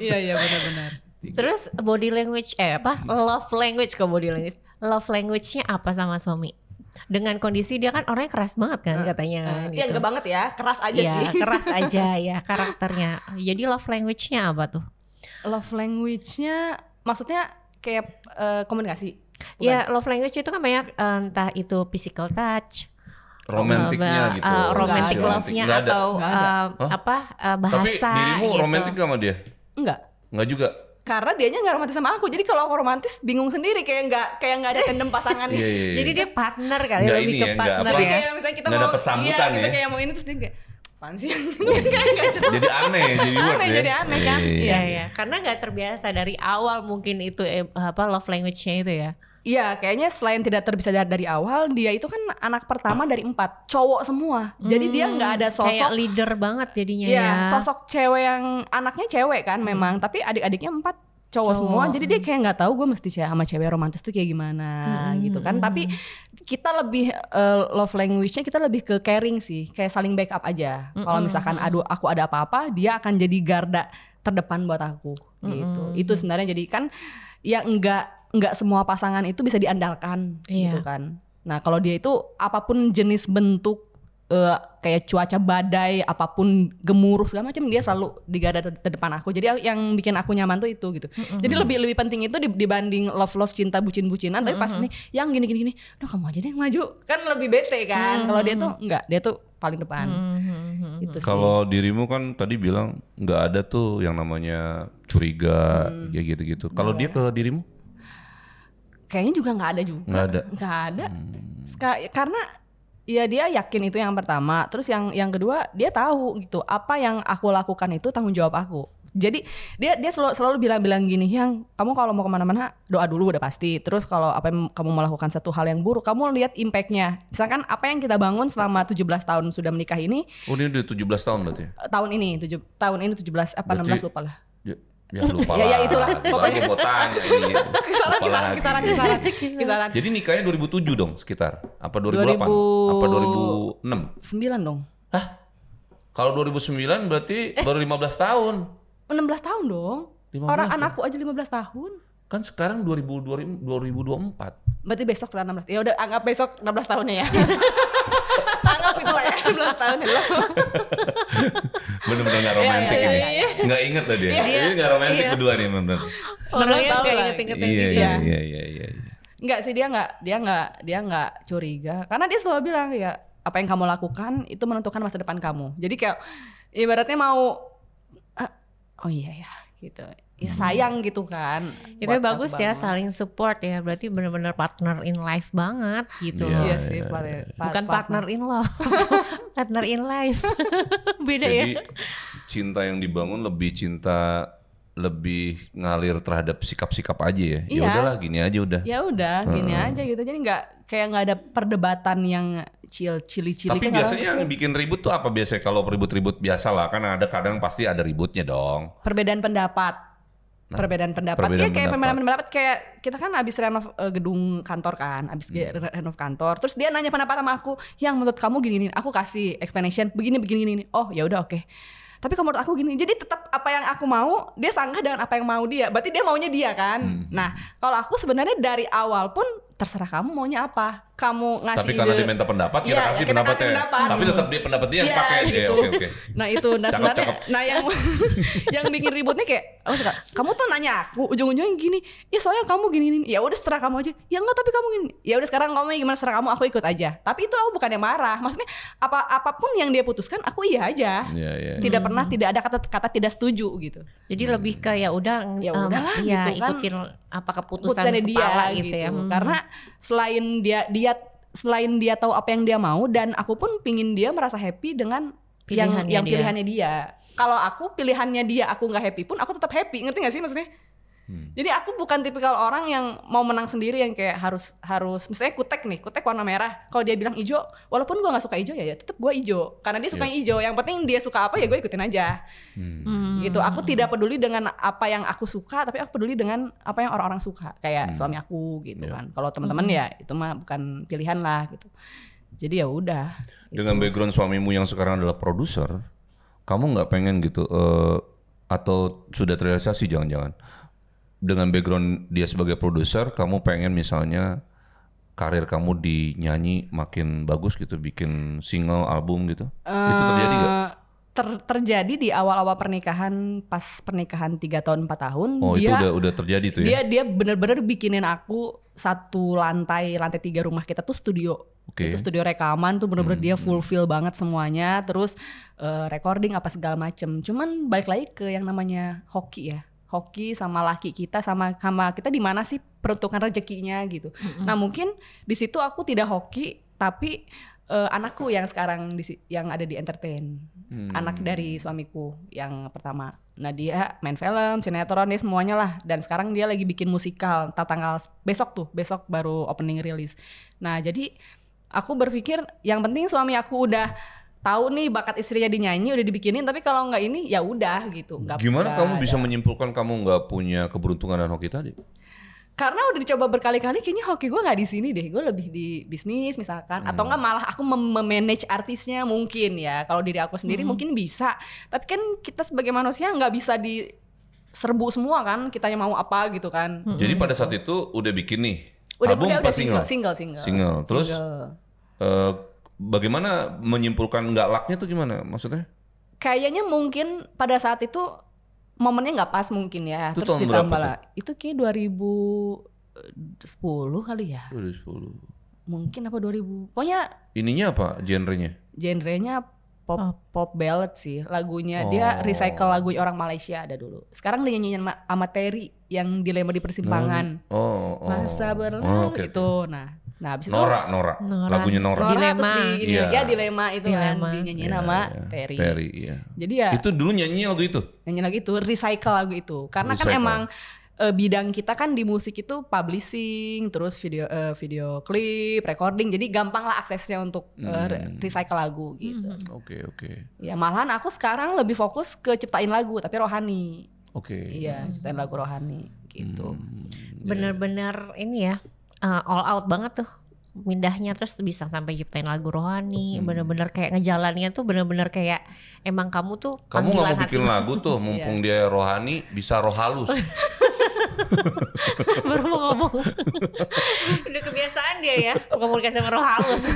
Iya benar-benar. Terus body language love language kok body language. Love language-nya apa sama suami? Dengan kondisi dia kan orangnya keras banget kan katanya kan. Iya gitu. enggak banget ya, keras aja Iya, sih. keras aja ya karakternya. Jadi love language-nya apa tuh? Love language-nya maksudnya kayak komunikasi. Bukan? Ya love language itu kan banyak entah itu physical touch, Romantiknya gitu. romantic Romantik. love-nya Nggak ada. atau bahasa. Tapi dirimu gitu. romantik gak sama dia? Enggak. Enggak juga. Karena dianya nggak romantis sama aku. Jadi kalau aku romantis bingung sendiri kayak nggak ada tandem pasangan. Iya. Jadi dia partner kali Nggak lebih ini ke ya, nggak partner apa. Jadi ya. kayak misalnya kita Nggak mau dapet sambutan kita ya. kayak mau ini terus dia kayak apaan sih? Kayak Jadi aneh, jadi weird ya. jadi aneh kan? Iya, karena nggak terbiasa dari awal mungkin itu love language-nya itu ya. Iya, kayaknya selain tidak terbiasa dari awal, dia itu kan anak pertama dari 4 cowok semua. Jadi dia nggak ada Kayak sosok. leader banget jadinya Iya, ya. sosok cewek yang anaknya cewek kan memang, tapi adik-adiknya 4 cowok semua. Jadi dia kayak nggak tahu gue mesti sama cewek romantis tuh kayak gimana gitu kan. Tapi kita lebih love language-nya kita lebih ke caring sih, kayak saling backup aja. Kalau misalkan aku ada apa-apa, dia akan jadi garda terdepan buat aku gitu. Itu sebenarnya jadi kan ya enggak semua pasangan itu bisa diandalkan gitu kan. Nah, kalau dia itu apapun jenis bentuk kayak cuaca badai, apapun gemuruh segala macam, dia selalu di garda terdepan aku. Jadi yang bikin aku nyaman tuh itu gitu. Jadi lebih penting itu dibanding love cinta bucin-bucinan. Tapi pas nih yang gini, udah kamu aja deh yang maju. Kan lebih bete kan. Kalau dia tuh enggak, dia tuh paling depan. Itu sih. Kalau dirimu kan tadi bilang nggak ada tuh yang namanya curiga kayak gitu-gitu. Kalau dia ke dirimu? Kayaknya juga nggak ada juga. Nggak ada. Karena ya dia yakin itu yang pertama. Terus yang kedua dia tahu gitu apa yang aku lakukan itu tanggung jawab aku. Jadi dia selalu bilang gini, yang kamu kalau mau kemana-mana doa dulu udah pasti. Terus kalau apa yang kamu melakukan satu hal yang buruk, kamu lihat impactnya. Misalkan apa yang kita bangun selama 17 tahun sudah menikah ini. Oh ini udah 17 tahun berarti ya? Tahun ini 17 apa berarti, 16 lupa lah. Ya lupa lah. Ya itulah. Pokoknya gue mau tanya ini. Kisaran. Jadi nikahnya 2007 dong sekitar? Apa 2008? Apa 2006? 9 dong. Hah? Kalau 2009 berarti baru 15 tahun. 16 tahun dong. 15 Orang tahun. anakku aja 15 tahun. Kan sekarang 2024. Berarti besok lah 16. Ya udah anggap besok 16 tahunnya ya. Anggap itu lah ya 16 tahun ya. Bener-bener gak romantis ini. Gak inget tadi ya. Ini gak romantis berdua nih bener. Orangnya tahun gak lah. inget-inget Iya. Enggak sih, dia nggak curiga karena dia selalu bilang ya apa yang kamu lakukan itu menentukan masa depan kamu. Jadi kayak ibaratnya mau oh iya ya gitu. Ya sayang gitu kan. Itu bagus ya, saling support ya. Berarti benar-benar partner in life banget gitu. Iya sih, bukan partner in love. Partner in life. Beda ya. Jadi cinta yang dibangun lebih ngalir terhadap sikap-sikap aja ya. Ya udahlah gini aja udah. Ya udah gini aja gitu. Jadi nggak ada perdebatan yang cili-cili. Tapi biasanya yang bikin ribut tuh apa biasanya kalau ribut-ribut biasa lah kan ada kadang pasti ada ributnya dong. Perbedaan pendapat. Perbedaan pendapat kayak kita kan abis renov gedung kantor kan, abis renov kantor. Terus dia nanya pendapat sama aku, yang menurut kamu gini, aku kasih explanation begini. Oh ya udah oke. Tapi kalau menurut aku gini, jadi tetap apa yang aku mau, dia sanggah dengan apa yang mau dia. Berarti dia maunya dia kan. Nah, kalau aku sebenarnya dari awal pun terserah kamu maunya apa. Kamu ngasih tapi karena dia minta pendapat, kita kasih pendapatnya. Tapi tetap dia pendapat dia yang pakai aja. Gitu. Oke. Nah itu, sebenarnya, nah yang bikin ributnya kayak, kamu tuh nanya aku ujung-ujungnya gini, ya soalnya kamu gini. Ya udah seterah kamu aja. Ya enggak, tapi kamu gini. Ya udah sekarang kamu gimana serah kamu, aku ikut aja. Tapi itu aku bukannya marah. Maksudnya apapun yang dia putuskan, aku iya aja. Tidak pernah tidak ada kata tidak setuju gitu. Jadi lebih ke ya udahlah gitu kan, ikutin apa keputusan kepala dia gitu ya. Karena selain dia tahu apa yang dia mau, dan aku pun pingin dia merasa happy dengan pilihannya dia. Kalau aku pilihannya dia aku nggak happy pun aku tetap happy, ngerti nggak sih maksudnya? Jadi aku bukan tipikal orang yang mau menang sendiri yang kayak harus misalnya kutek warna merah. Kalau dia bilang hijau, walaupun gue nggak suka hijau ya tetap gue hijau karena dia suka hijau. Yang penting dia suka apa ya gue ikutin aja. Gitu. Aku tidak peduli dengan apa yang aku suka, tapi aku peduli dengan apa yang orang-orang suka. Kayak suami aku gitu kan. Kalau teman-teman ya itu mah bukan pilihan lah gitu. Jadi ya udah. Dengan background suamimu yang sekarang adalah produser, kamu nggak pengen gitu atau sudah terrealisasi jangan-jangan dengan background dia sebagai produser, kamu pengen misalnya karir kamu di nyanyi makin bagus gitu, bikin single, album gitu? Itu terjadi gak? Terjadi di awal-awal pernikahan, pas pernikahan 3 tahun 4 tahun. Oh dia, itu udah terjadi tuh ya? Dia bener-bener bikinin aku satu lantai 3 rumah kita tuh studio. Itu studio rekaman tuh bener-bener dia fulfill banget semuanya. Terus recording apa segala macem. Cuman balik lagi ke yang namanya hoki ya. Hoki sama laki kita sama kita di mana sih peruntukan rezekinya gitu. Nah mungkin di situ aku tidak hoki, tapi anakku yang sekarang yang ada di entertain, anak dari suamiku yang pertama. Nah dia main film, sinetron, dia semuanya lah. Dan sekarang dia lagi bikin musikal, tanggal besok baru opening release. Nah jadi aku berpikir yang penting suami aku udah tahu nih bakat istrinya di nyanyi udah dibikinin, tapi kalau nggak ini ya udah gitu. Gimana kamu bisa menyimpulkan kamu nggak punya keberuntungan dan hoki tadi? Karena udah dicoba berkali-kali, kayaknya hoki gue nggak di sini deh. Gue lebih di bisnis misalkan, atau nggak malah aku memanage artisnya mungkin ya. Kalau diri aku sendiri mungkin bisa, tapi kan kita sebagai manusia nggak bisa diserbu semua kan. Kitanya mau apa gitu kan. Jadi pada saat itu udah bikin nih album apa single. Terus bagaimana menyimpulkan nggak lucknya tuh gimana maksudnya? Kayaknya mungkin pada saat itu momennya nggak pas mungkin ya. Itu terus ditambah lah. tuh? Itu kayak 2010 kali ya. 2010. Mungkin apa 2000. Pokoknya ininya apa genrenya? Genrenya pop ballad sih. Lagunya dia recycle lagu orang Malaysia ada dulu. Sekarang dia nyanyiin sama Terry yang Dilema di Persimpangan. Masa berlalu itu. Nah, abis itu Nora. Lagunya Nora. Dilema. Dilema itu kan dinyanyiin sama Terry. Iya. Jadi ya itu dulu nyanyinya lagu itu. Recycle lagu itu. Karena kan emang bidang kita kan di musik itu publishing, terus video klip, recording. Jadi gampang lah aksesnya untuk recycle lagu gitu. Oke. Ya malahan aku sekarang lebih fokus ke ciptain lagu tapi rohani. Iya, ciptain lagu rohani gitu. Bener-bener ini ya. All out banget tuh mindahnya, terus bisa sampai ciptain lagu rohani. Bener-bener kayak ngejalaninnya tuh bener-bener kayak emang kamu tuh kamu nggak mau bikin lagu tuh mumpung dia rohani bisa roh halus. Baru mau ngomong. Udah kebiasaan dia ya komunikasi sama roh halus.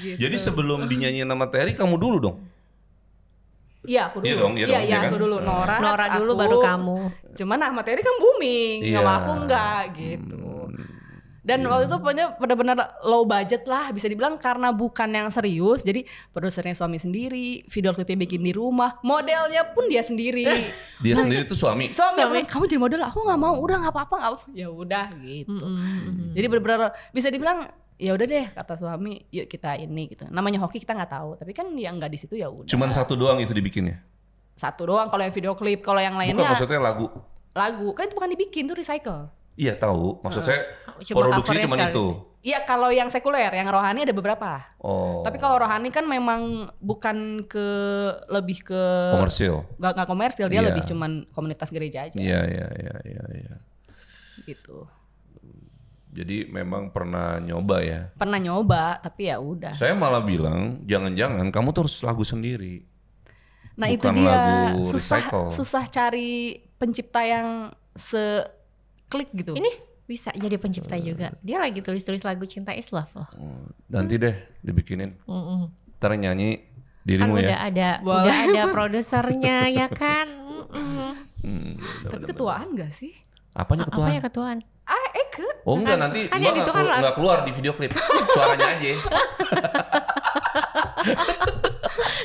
Gitu. Jadi sebelum dinyanyiin nama Terry kamu dulu dong? Iya aku dulu. Iya dong, Iya kan? aku dulu. Nora dulu aku. baru kamu. Cuman Ahmad Heri kan booming, Iya. sama aku enggak gitu. Dan waktu itu pokoknya benar-benar low budget lah, bisa dibilang karena bukan yang serius. Jadi produsernya suami sendiri, video klipnya bikin di rumah, modelnya pun dia sendiri. Dia sendiri tuh suami. Suami, kamu jadi model, aku nggak mau, udah nggak apa-apa, ya udah gitu. Jadi benar-benar bisa dibilang ya udah deh kata suami, yuk kita ini gitu. Namanya hoki kita nggak tahu, tapi kan yang nggak di situ ya udah. Cuman satu doang itu dibikinnya. Satu doang kalau yang video klip, kalau yang lainnya. Bukan maksudnya lagu. Kan itu bukan dibikin, tuh recycle. Iya tahu, maksud saya Cuma produksinya covernya cuma sekali. itu. Iya kalau yang sekuler, yang rohani ada beberapa. Oh. Tapi kalau rohani kan memang bukan lebih ke Komersil. nggak komersil, dia Iya. lebih cuman komunitas gereja aja. Iya. Gitu. Jadi memang pernah nyoba ya. Pernah nyoba, tapi ya udah. Saya malah bilang jangan-jangan kamu tuh harus lagu sendiri. Nah bukan itu dia lagu recycle. susah cari pencipta yang klik gitu. Ini bisa jadi pencipta juga. Dia lagi tulis-tulis lagu Cinta Is Love loh. Nanti deh dibikinin. Ntar nyanyi dirimu Kan ya. udah ada produsernya ya kan. Tapi ketuaan gak sih? Apanya ketuaan? Apa ya ketuaan? Eke. Oh enggak, nanti kan Mbak yang itu kan nggak keluar di video klip. Suaranya aja.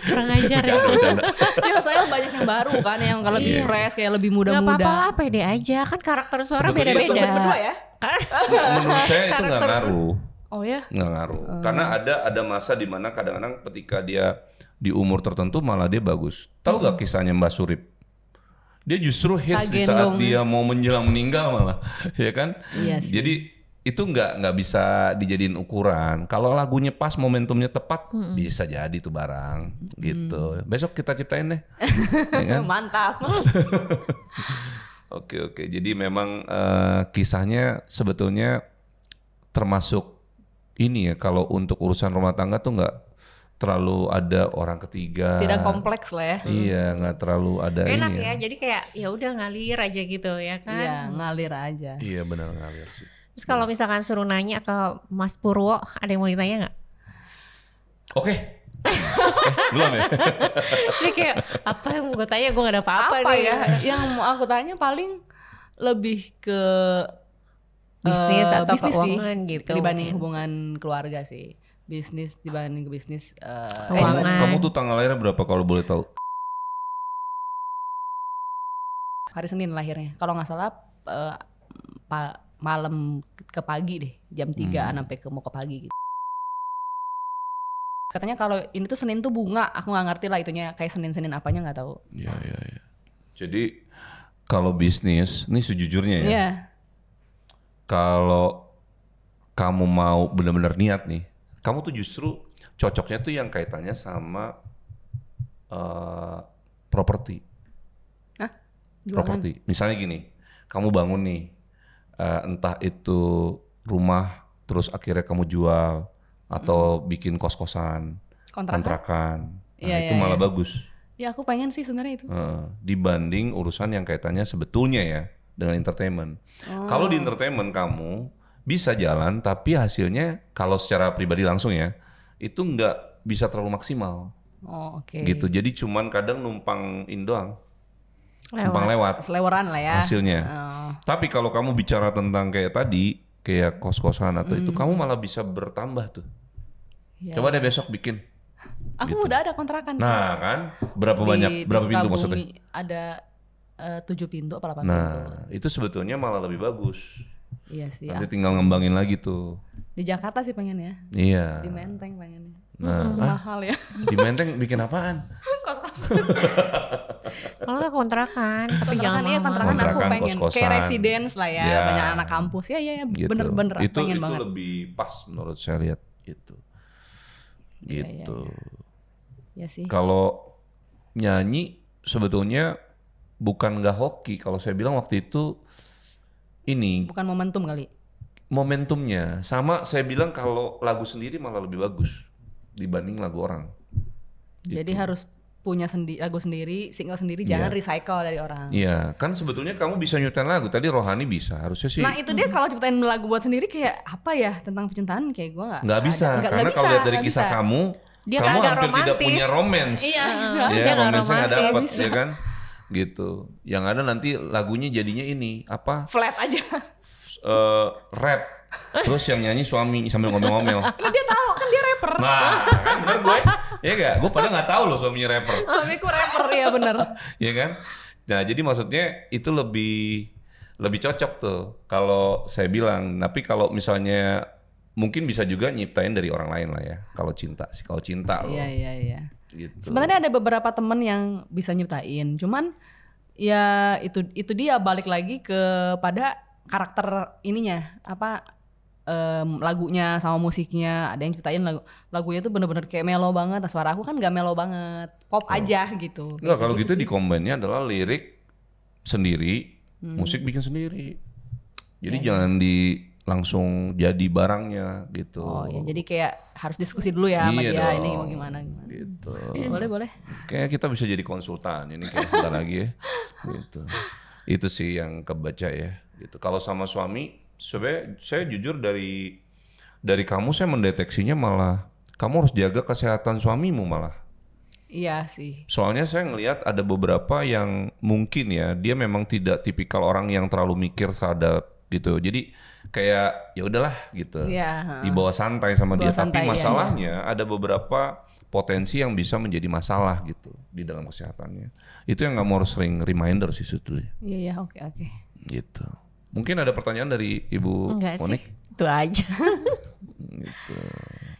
Kurang ajar ya. Bercanda. Ya soalnya banyak yang baru kan, yang kalau lebih fresh, kayak lebih Gak apa-apa muda-muda. lah, pede aja. Kan karakter suara Sebetulnya beda-beda. Berdua ya? Menurut saya itu nggak ngaruh. Oh ya? Nggak ngaruh. Karena ada masa di mana kadang-kadang ketika dia di umur tertentu malah dia bagus. Tahu gak kisahnya Mbak Surip? Dia justru hits di saat Tagendong. dia mau menjelang meninggal malah, ya kan? Iya sih. Jadi itu nggak bisa dijadiin ukuran. Kalau lagunya pas, momentumnya tepat, bisa jadi tuh barang, gitu. Besok kita ciptain deh, ya kan? Mantap. Oke. Jadi memang kisahnya sebetulnya termasuk ini ya. Kalau untuk urusan rumah tangga tuh nggak terlalu ada orang ketiga. Tidak kompleks lah ya. Iya, nggak terlalu ada Enak ini ya, jadi kayak ya udah ngalir aja gitu ya kan. Iya, ngalir aja. Iya benar ngalir sih. Terus kalau misalkan suruh nanya ke Mas Purwo, ada yang mau ditanya nggak? Oke. Belum ya? Dia kayak apa yang mau gue tanya, gue gak ada apa-apa Apa nih. ya? Yang mau aku tanya paling lebih ke Bisnis atau bisnis sih, keuangan gitu dibanding mungkin. hubungan keluarga sih. Bisnis dibanding ke bisnis. Keuangan. Kamu tuh tanggal lahirnya berapa kalau boleh tahu? Hari Senin lahirnya. Kalau nggak salah malam ke pagi deh, jam 3 sampai mau ke pagi gitu. Katanya kalau ini tuh Senin tuh bunga, aku nggak ngerti lah itunya kayak Senin apanya nggak tahu. Iya. Jadi kalau bisnis, ini sejujurnya ya. Iya. Kalau kamu mau benar-benar niat nih, kamu tuh justru cocoknya tuh yang kaitannya sama properti. Hah? Jualan? Properti. Misalnya gini, kamu bangun nih, entah itu rumah, terus akhirnya kamu jual, atau bikin kos-kosan, kontrakan. Nah, Iya, itu iya, malah iya. bagus. Ya aku pengen sih sebenarnya itu. Dibanding urusan yang kaitannya sebetulnya ya dengan entertainment. Kalau di entertainment kamu bisa jalan, tapi hasilnya kalau secara pribadi langsung ya, itu nggak bisa terlalu maksimal. Oh oke. Gitu. Jadi cuman kadang numpangin doang. Lewat. Numpang lewat Seleweran lah ya. hasilnya. Oh. Tapi kalau kamu bicara tentang kayak tadi, kayak kos-kosan atau itu, kamu malah bisa bertambah tuh. Ya. Coba deh besok bikin. Aku udah ada kontrakan. Nah kan, berapa banyak, berapa pintu maksudnya? Ada 7 pintu apa 8 pintu. Nah, itu sebetulnya malah lebih bagus. Iya sih. Nanti tinggal ngembangin lagi tuh. Di Jakarta sih pengen ya. Iya. Di Menteng pengennya. Nah, Mahal ya. di Menteng bikin apaan? Kos-kosan. Kalau nggak kontrakan, tapi jangan Iya mahal. kontrakan aku Kontrakan, pengen. kos-kosan. Kayak residence lah ya. Ya. Banyak anak kampus. Ya Gitu. bener-bener Itu pengen banget. lebih pas menurut saya lihat itu. Iya, Gitu. Ya sih. Kalau nyanyi sebetulnya bukan nggak hoki. Kalau saya bilang waktu itu ini Bukan momentum kali. momentumnya. Sama saya bilang kalau lagu sendiri malah lebih bagus dibanding lagu orang. Jadi harus punya lagu sendiri, single sendiri, jangan recycle dari orang. Iya, kan sebetulnya kamu bisa nyutain lagu. Tadi Rohani bisa, harusnya sih. Nah itu dia kalau ciptain lagu buat sendiri kayak apa ya tentang percintaan kayak gue Nggak bisa, karena kalau lihat dari kisah kamu, Dia kamu agak hampir tidak punya romance. Iya, Ya, dia nggak romance-nya nggak dapet, romantis. ya kan? Gitu. Yang ada nanti lagunya jadinya ini apa? Flat aja. Rap. Terus yang nyanyi suami sambil ngomel-ngomel. Nah, dia tahu kan dia rapper. Nah, kan bener gue. Iya gak? Gue padahal gak tahu loh suaminya rapper. Suamiku rapper ya bener. Iya kan? Nah, jadi maksudnya itu lebih cocok tuh kalau saya bilang. Tapi kalau misalnya mungkin bisa juga nyiptain dari orang lain lah ya. Kalau cinta sih, kalau cinta loh. Iya. Gitu. Sebenarnya ada beberapa temen yang bisa nyiptain, cuman ya itu dia balik lagi kepada karakter ininya apa lagunya sama musiknya. Ada yang ciptain lagunya tuh bener-bener kayak melo banget. Nah, suara aku kan gak melo banget, pop aja gitu. Enggak, kalau gitu sih. di-combine-nya adalah lirik sendiri, musik bikin sendiri. Jadi jangan langsung jadi barangnya gitu. Oh ya, jadi kayak harus diskusi dulu ya sama Iya dia dong. ini mau gimana. Gitu. Boleh. Kayak kita bisa jadi konsultan ini kayak sebentar lagi ya. Gitu. Itu sih yang kebaca ya. Gitu. Kalau sama suami, sebenarnya saya jujur dari kamu saya mendeteksinya malah kamu harus jaga kesehatan suamimu malah. Iya sih. Soalnya saya ngelihat ada beberapa yang mungkin ya dia memang tidak tipikal orang yang terlalu mikir terhadap gitu. Jadi kayak ya udahlah gitu. Iya. Dibawa santai sama dia. Santai, Tapi iya, masalahnya ada beberapa potensi yang bisa menjadi masalah gitu di dalam kesehatannya. Itu yang kamu harus sering reminder sih sebetulnya. Iya, oke. Gitu. Mungkin ada pertanyaan dari Ibu Enggak Monik? sih, itu aja. Gitu.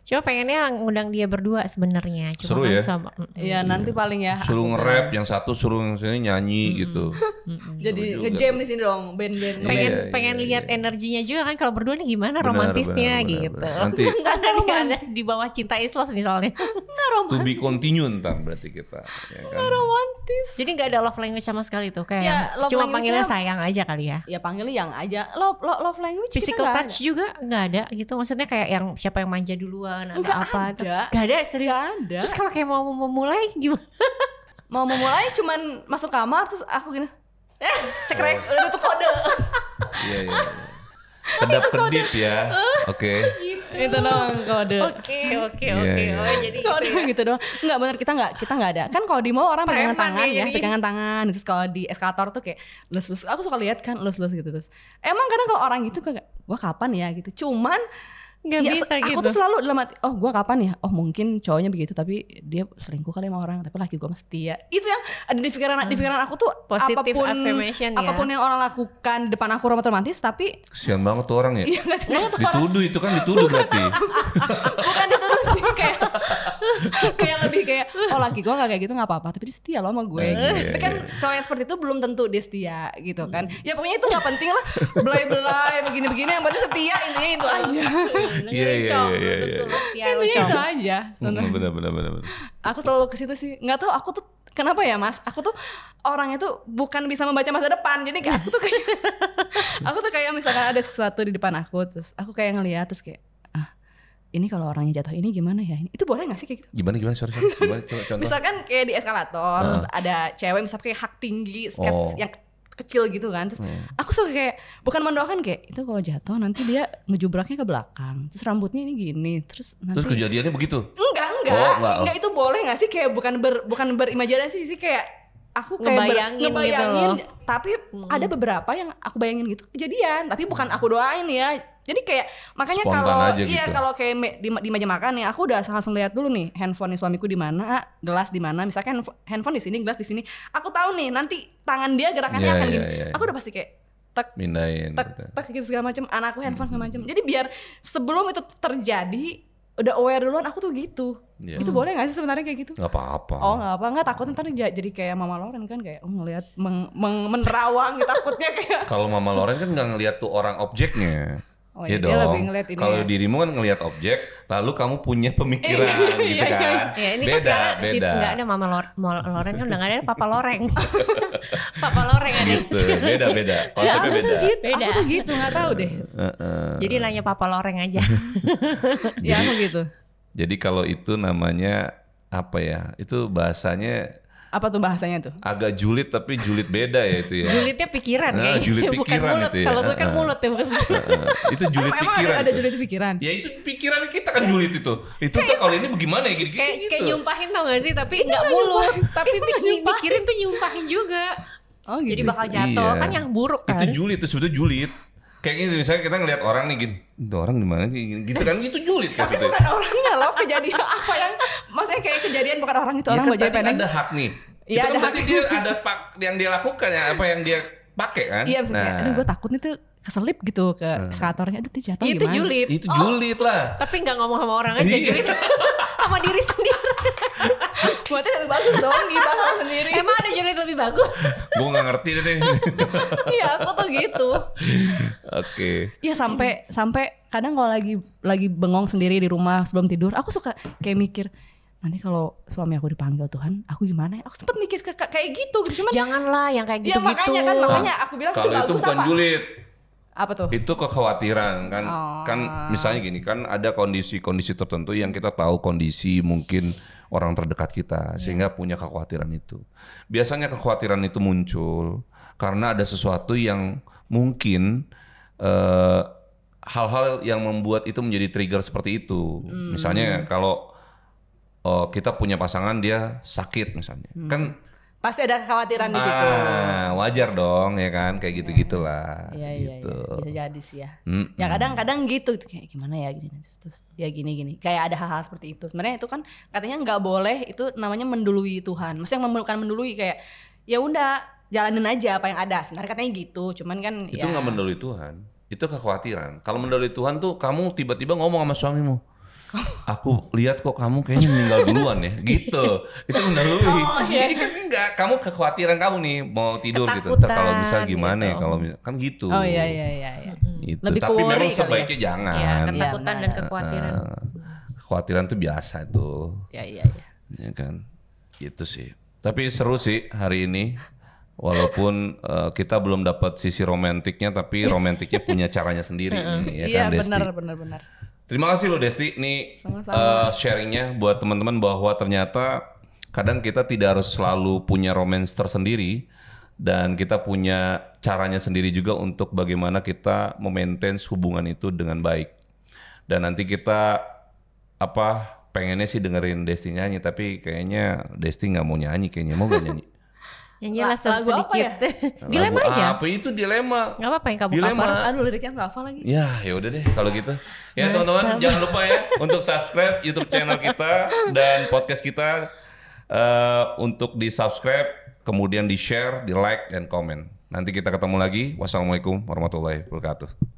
Cuma pengennya ngundang dia berdua sebenarnya. Cuma Seru kan ya? Iya, nanti paling ya. Suruh aku nge-rap, yang satu suruh yang sini nyanyi gitu. jadi Seru juga nge-jam tuh. di sini dong, band-band. pengen lihat energinya juga kan kalau berdua nih gimana Benar, romantisnya benar, gitu. benar. Nanti Nggak ada di bawah Cinta Is Love nih soalnya. to be continue ntar berarti kita. Ya kan? Romantis. Jadi nggak ada love language sama sekali tuh kayak Ya, love cuma language-nya- panggilnya sayang aja kali ya. Ya panggil yang aja. Love language kita Physical nggak touch juga nggak ada gitu. Maksudnya kayak yang siapa yang manja duluan atau Nggak apa. ada. Nggak ada serius. Nggak ada. Terus kalau kayak mau memulai gimana? Mau memulai cuman masuk kamar terus aku gini. Cekrek udah tutup kode. Iya. Kedap-kedip ya. Oke. Itu dong kode. Oke. Iya. Oh jadi Kode gitu ya. gitu doang. Enggak benar kita enggak ada. Kan kalau di mall orang pegangan Preman tangan ya ya, jadi. pegangan tangan. Terus kalau di eskalator tuh kayak lus-lus. Aku suka lihat kan lus-lus gitu terus. Emang kadang kalau orang gitu kayak gua kapan ya gitu. Cuman Nggak ya, bisa aku gitu. tuh selalu dalam hati, oh gua kapan ya? Oh mungkin cowoknya begitu tapi dia selingkuh kali sama orang, tapi laki gua mah setia. Itu yang ada di pikiran aku tuh Positive apapun affirmation ya. apapun yang orang lakukan di depan aku romantis tapi Kesian banget tuh orang ya. iya enggak sih banget orang. Dituduh itu kan dituduh berarti. Bukan dituduh sih kayak lebih kayak oh laki gue nggak kayak gitu nggak apa-apa tapi dia setia loh sama gue Iya, tapi kan iya. cowok yang seperti itu belum tentu dia setia gitu kan ya pokoknya itu nggak penting lah belai-belai begini-begini yang penting setia intinya itu aja Iya. intinya itu aja sebenarnya. Benar. Aku selalu ke situ sih nggak tahu aku tuh kenapa ya mas aku tuh orangnya tuh bukan bisa membaca masa depan jadi kayak aku tuh kayak misalkan ada sesuatu di depan aku terus aku kayak ngeliat terus kayak ini kalau orangnya jatuh ini gimana ya? Itu boleh gak sih kayak gitu? Gimana sorry. Gimana coba contoh. Misalkan kayak di eskalator, terus ada cewek misalkan kayak hak tinggi, skirt yang kecil gitu kan. Terus aku suka kayak bukan mendoakan kayak itu kalau jatuh nanti dia ngejubraknya ke belakang. Terus rambutnya ini gini. Terus nanti Terus kejadiannya begitu? Enggak. Enggak itu boleh gak sih kayak bukan berimajinasi sih kayak aku kayak ngebayangin gitu loh. tapi ada beberapa yang aku bayangin gitu kejadian tapi bukan aku doain ya jadi kayak makanya Spontan kalau aja iya gitu. kalau kayak di meja makan ya aku udah langsung lihat dulu nih handphone suamiku di mana gelas di mana misalkan handphone di sini gelas di sini aku tahu nih nanti tangan dia gerakannya Iya, akan iya, gini iya. aku udah pasti kayak tek Mindahin tek gitu. tek gitu segala macam anakku handphone segala macam jadi biar sebelum itu terjadi udah aware duluan aku tuh gitu. Iya. Itu boleh gak sih sebenarnya kayak gitu? Gak apa-apa. Oh gak apa, gak takut ntar jadi kayak Mama Loren kan kayak ngelihat menerawang gitu takutnya kayak Kalau Mama Loren kan nggak ngelihat tuh orang objeknya. Oh Iya iya, dia dong. lebih ngeliat ini Kalau ya. dirimu kan ngelihat objek, lalu kamu punya pemikiran gitu Iya, iya. kan. Ya ini kan sekarang nggak ada Mama Loren kan udah nggak ada Papa Loreng. Papa Loreng ada. Gitu, beda. Konsepnya aku beda. tuh gitu, Beda. aku tuh gitu gak tahu deh. Jadi nanya Papa Loreng aja. Ya aku gitu. Jadi kalau itu namanya apa ya? Itu bahasanya Apa tuh bahasanya tuh? Agak julid tapi julid beda ya itu ya. Julidnya pikiran Nah, kayaknya, julid bukan pikiran mulut. itu ya. Kalau gue kan mulut ya, bukan pikiran. Itu julid Emang pikiran. ada itu. julid pikiran? Ya itu pikiran kita kan julid itu. Itu tuh kalau ini bagaimana ya gitu. Kayak nyumpahin tau gak sih, tapi nggak mulut, tapi mikirin tuh nyumpahin juga. Oh gitu. Jadi bakal jatuh, kan yang buruk kan. Itu julid, itu sebetulnya julid. Kayak gini misalnya kita ngelihat orang nih gini, itu orang gimana gini, gitu kan, itu julid kan Tapi sebetulnya. bukan orangnya loh, kejadian apa yang maksudnya kayak kejadian bukan orang itu, orang kan bajai tadi pendek. ada hak nih. Iya, Itu kan ada berarti dia ada yang dia lakukan ya, apa yang dia pakai kan. Iya misalnya, aduh gue takut nih tuh keselip gitu ke eskalatornya, aduh tuh jatuh Itu gimana? julid. Itu julid lah. Tapi nggak ngomong sama orang aja, Iya. julid. Sama diri sendiri. Buatnya lebih bagus dong, gibah sendiri. Emang ada julid lebih bagus? Gue nggak ngerti deh. Iya aku tuh gitu. Oke. Iya sampai kadang kalau lagi bengong sendiri di rumah sebelum tidur, aku suka kayak mikir, nanti kalau suami aku dipanggil Tuhan, aku gimana ya? Aku sempet mikir kayak gitu. Cuman Janganlah yang kayak ya gitu-gitu. makanya aku bilang Kalau itu bagus bukan apa? julid. Apa tuh? Itu kekhawatiran kan. Oh. Kan misalnya gini kan, ada kondisi-kondisi tertentu yang kita tahu kondisi mungkin orang terdekat kita sehingga punya kekhawatiran itu. Biasanya kekhawatiran itu muncul karena ada sesuatu yang mungkin hal-hal yang membuat itu menjadi trigger seperti itu. Misalnya kalau kita punya pasangan dia sakit misalnya. Kan Pasti ada kekhawatiran di situ. wajar dong ya kan, kayak gitu-gitulah. Iya, gitu. bisa jadi sih ya. Ya kadang-kadang gitu kayak gimana ya gini, terus dia gini. Kayak ada hal-hal seperti itu. Sebenarnya itu kan katanya nggak boleh, itu namanya mendului Tuhan. Maksudnya bukan mendului, kayak ya udah jalanin aja apa yang ada. Sebenarnya katanya gitu. Cuman kan Itu ya. nggak mendului Tuhan, itu kekhawatiran. Kalau mendului Tuhan tuh kamu tiba-tiba ngomong sama suamimu, aku lihat kok kamu kayaknya meninggal duluan ya, gitu. Itu mendului. Jadi kan enggak, kamu kekhawatiran kamu nih mau tidur gitu. Ntar kalau misal gimana gitu. ya, kalau kan gitu. Oh iya. Gitu. Lebih Tapi worry memang kali sebaiknya jangan. Ya, ketakutan Iya, dan kekhawatiran. Kekhawatiran tuh biasa tuh. Iya. Ya kan, gitu sih. Tapi seru sih hari ini. Walaupun kita belum dapat sisi romantiknya, tapi romantiknya punya caranya sendiri nih, ya Iya kan Desti. benar. Terima kasih loh Desti, nih Sama-sama. sharingnya buat teman-teman bahwa ternyata kadang kita tidak harus selalu punya romance tersendiri dan kita punya caranya sendiri juga untuk bagaimana kita memaintain hubungan itu dengan baik. Dan nanti kita pengennya sih dengerin Desti nyanyi, tapi kayaknya Desti nggak mau nyanyi, kayaknya mau gak nyanyi? Yang jelas Lagu apa sedikit. ya? Dilema Lagu aja. Apa itu dilema? Gak apa-apa yang kamu Dilema. cover. Aduh liriknya nggak hafal lagi. Ya udah deh kalau gitu. Ya teman-teman jangan lupa ya untuk subscribe YouTube channel kita dan podcast kita, untuk di subscribe, kemudian di share, di like dan komen. Nanti kita ketemu lagi. Wassalamualaikum warahmatullahi wabarakatuh.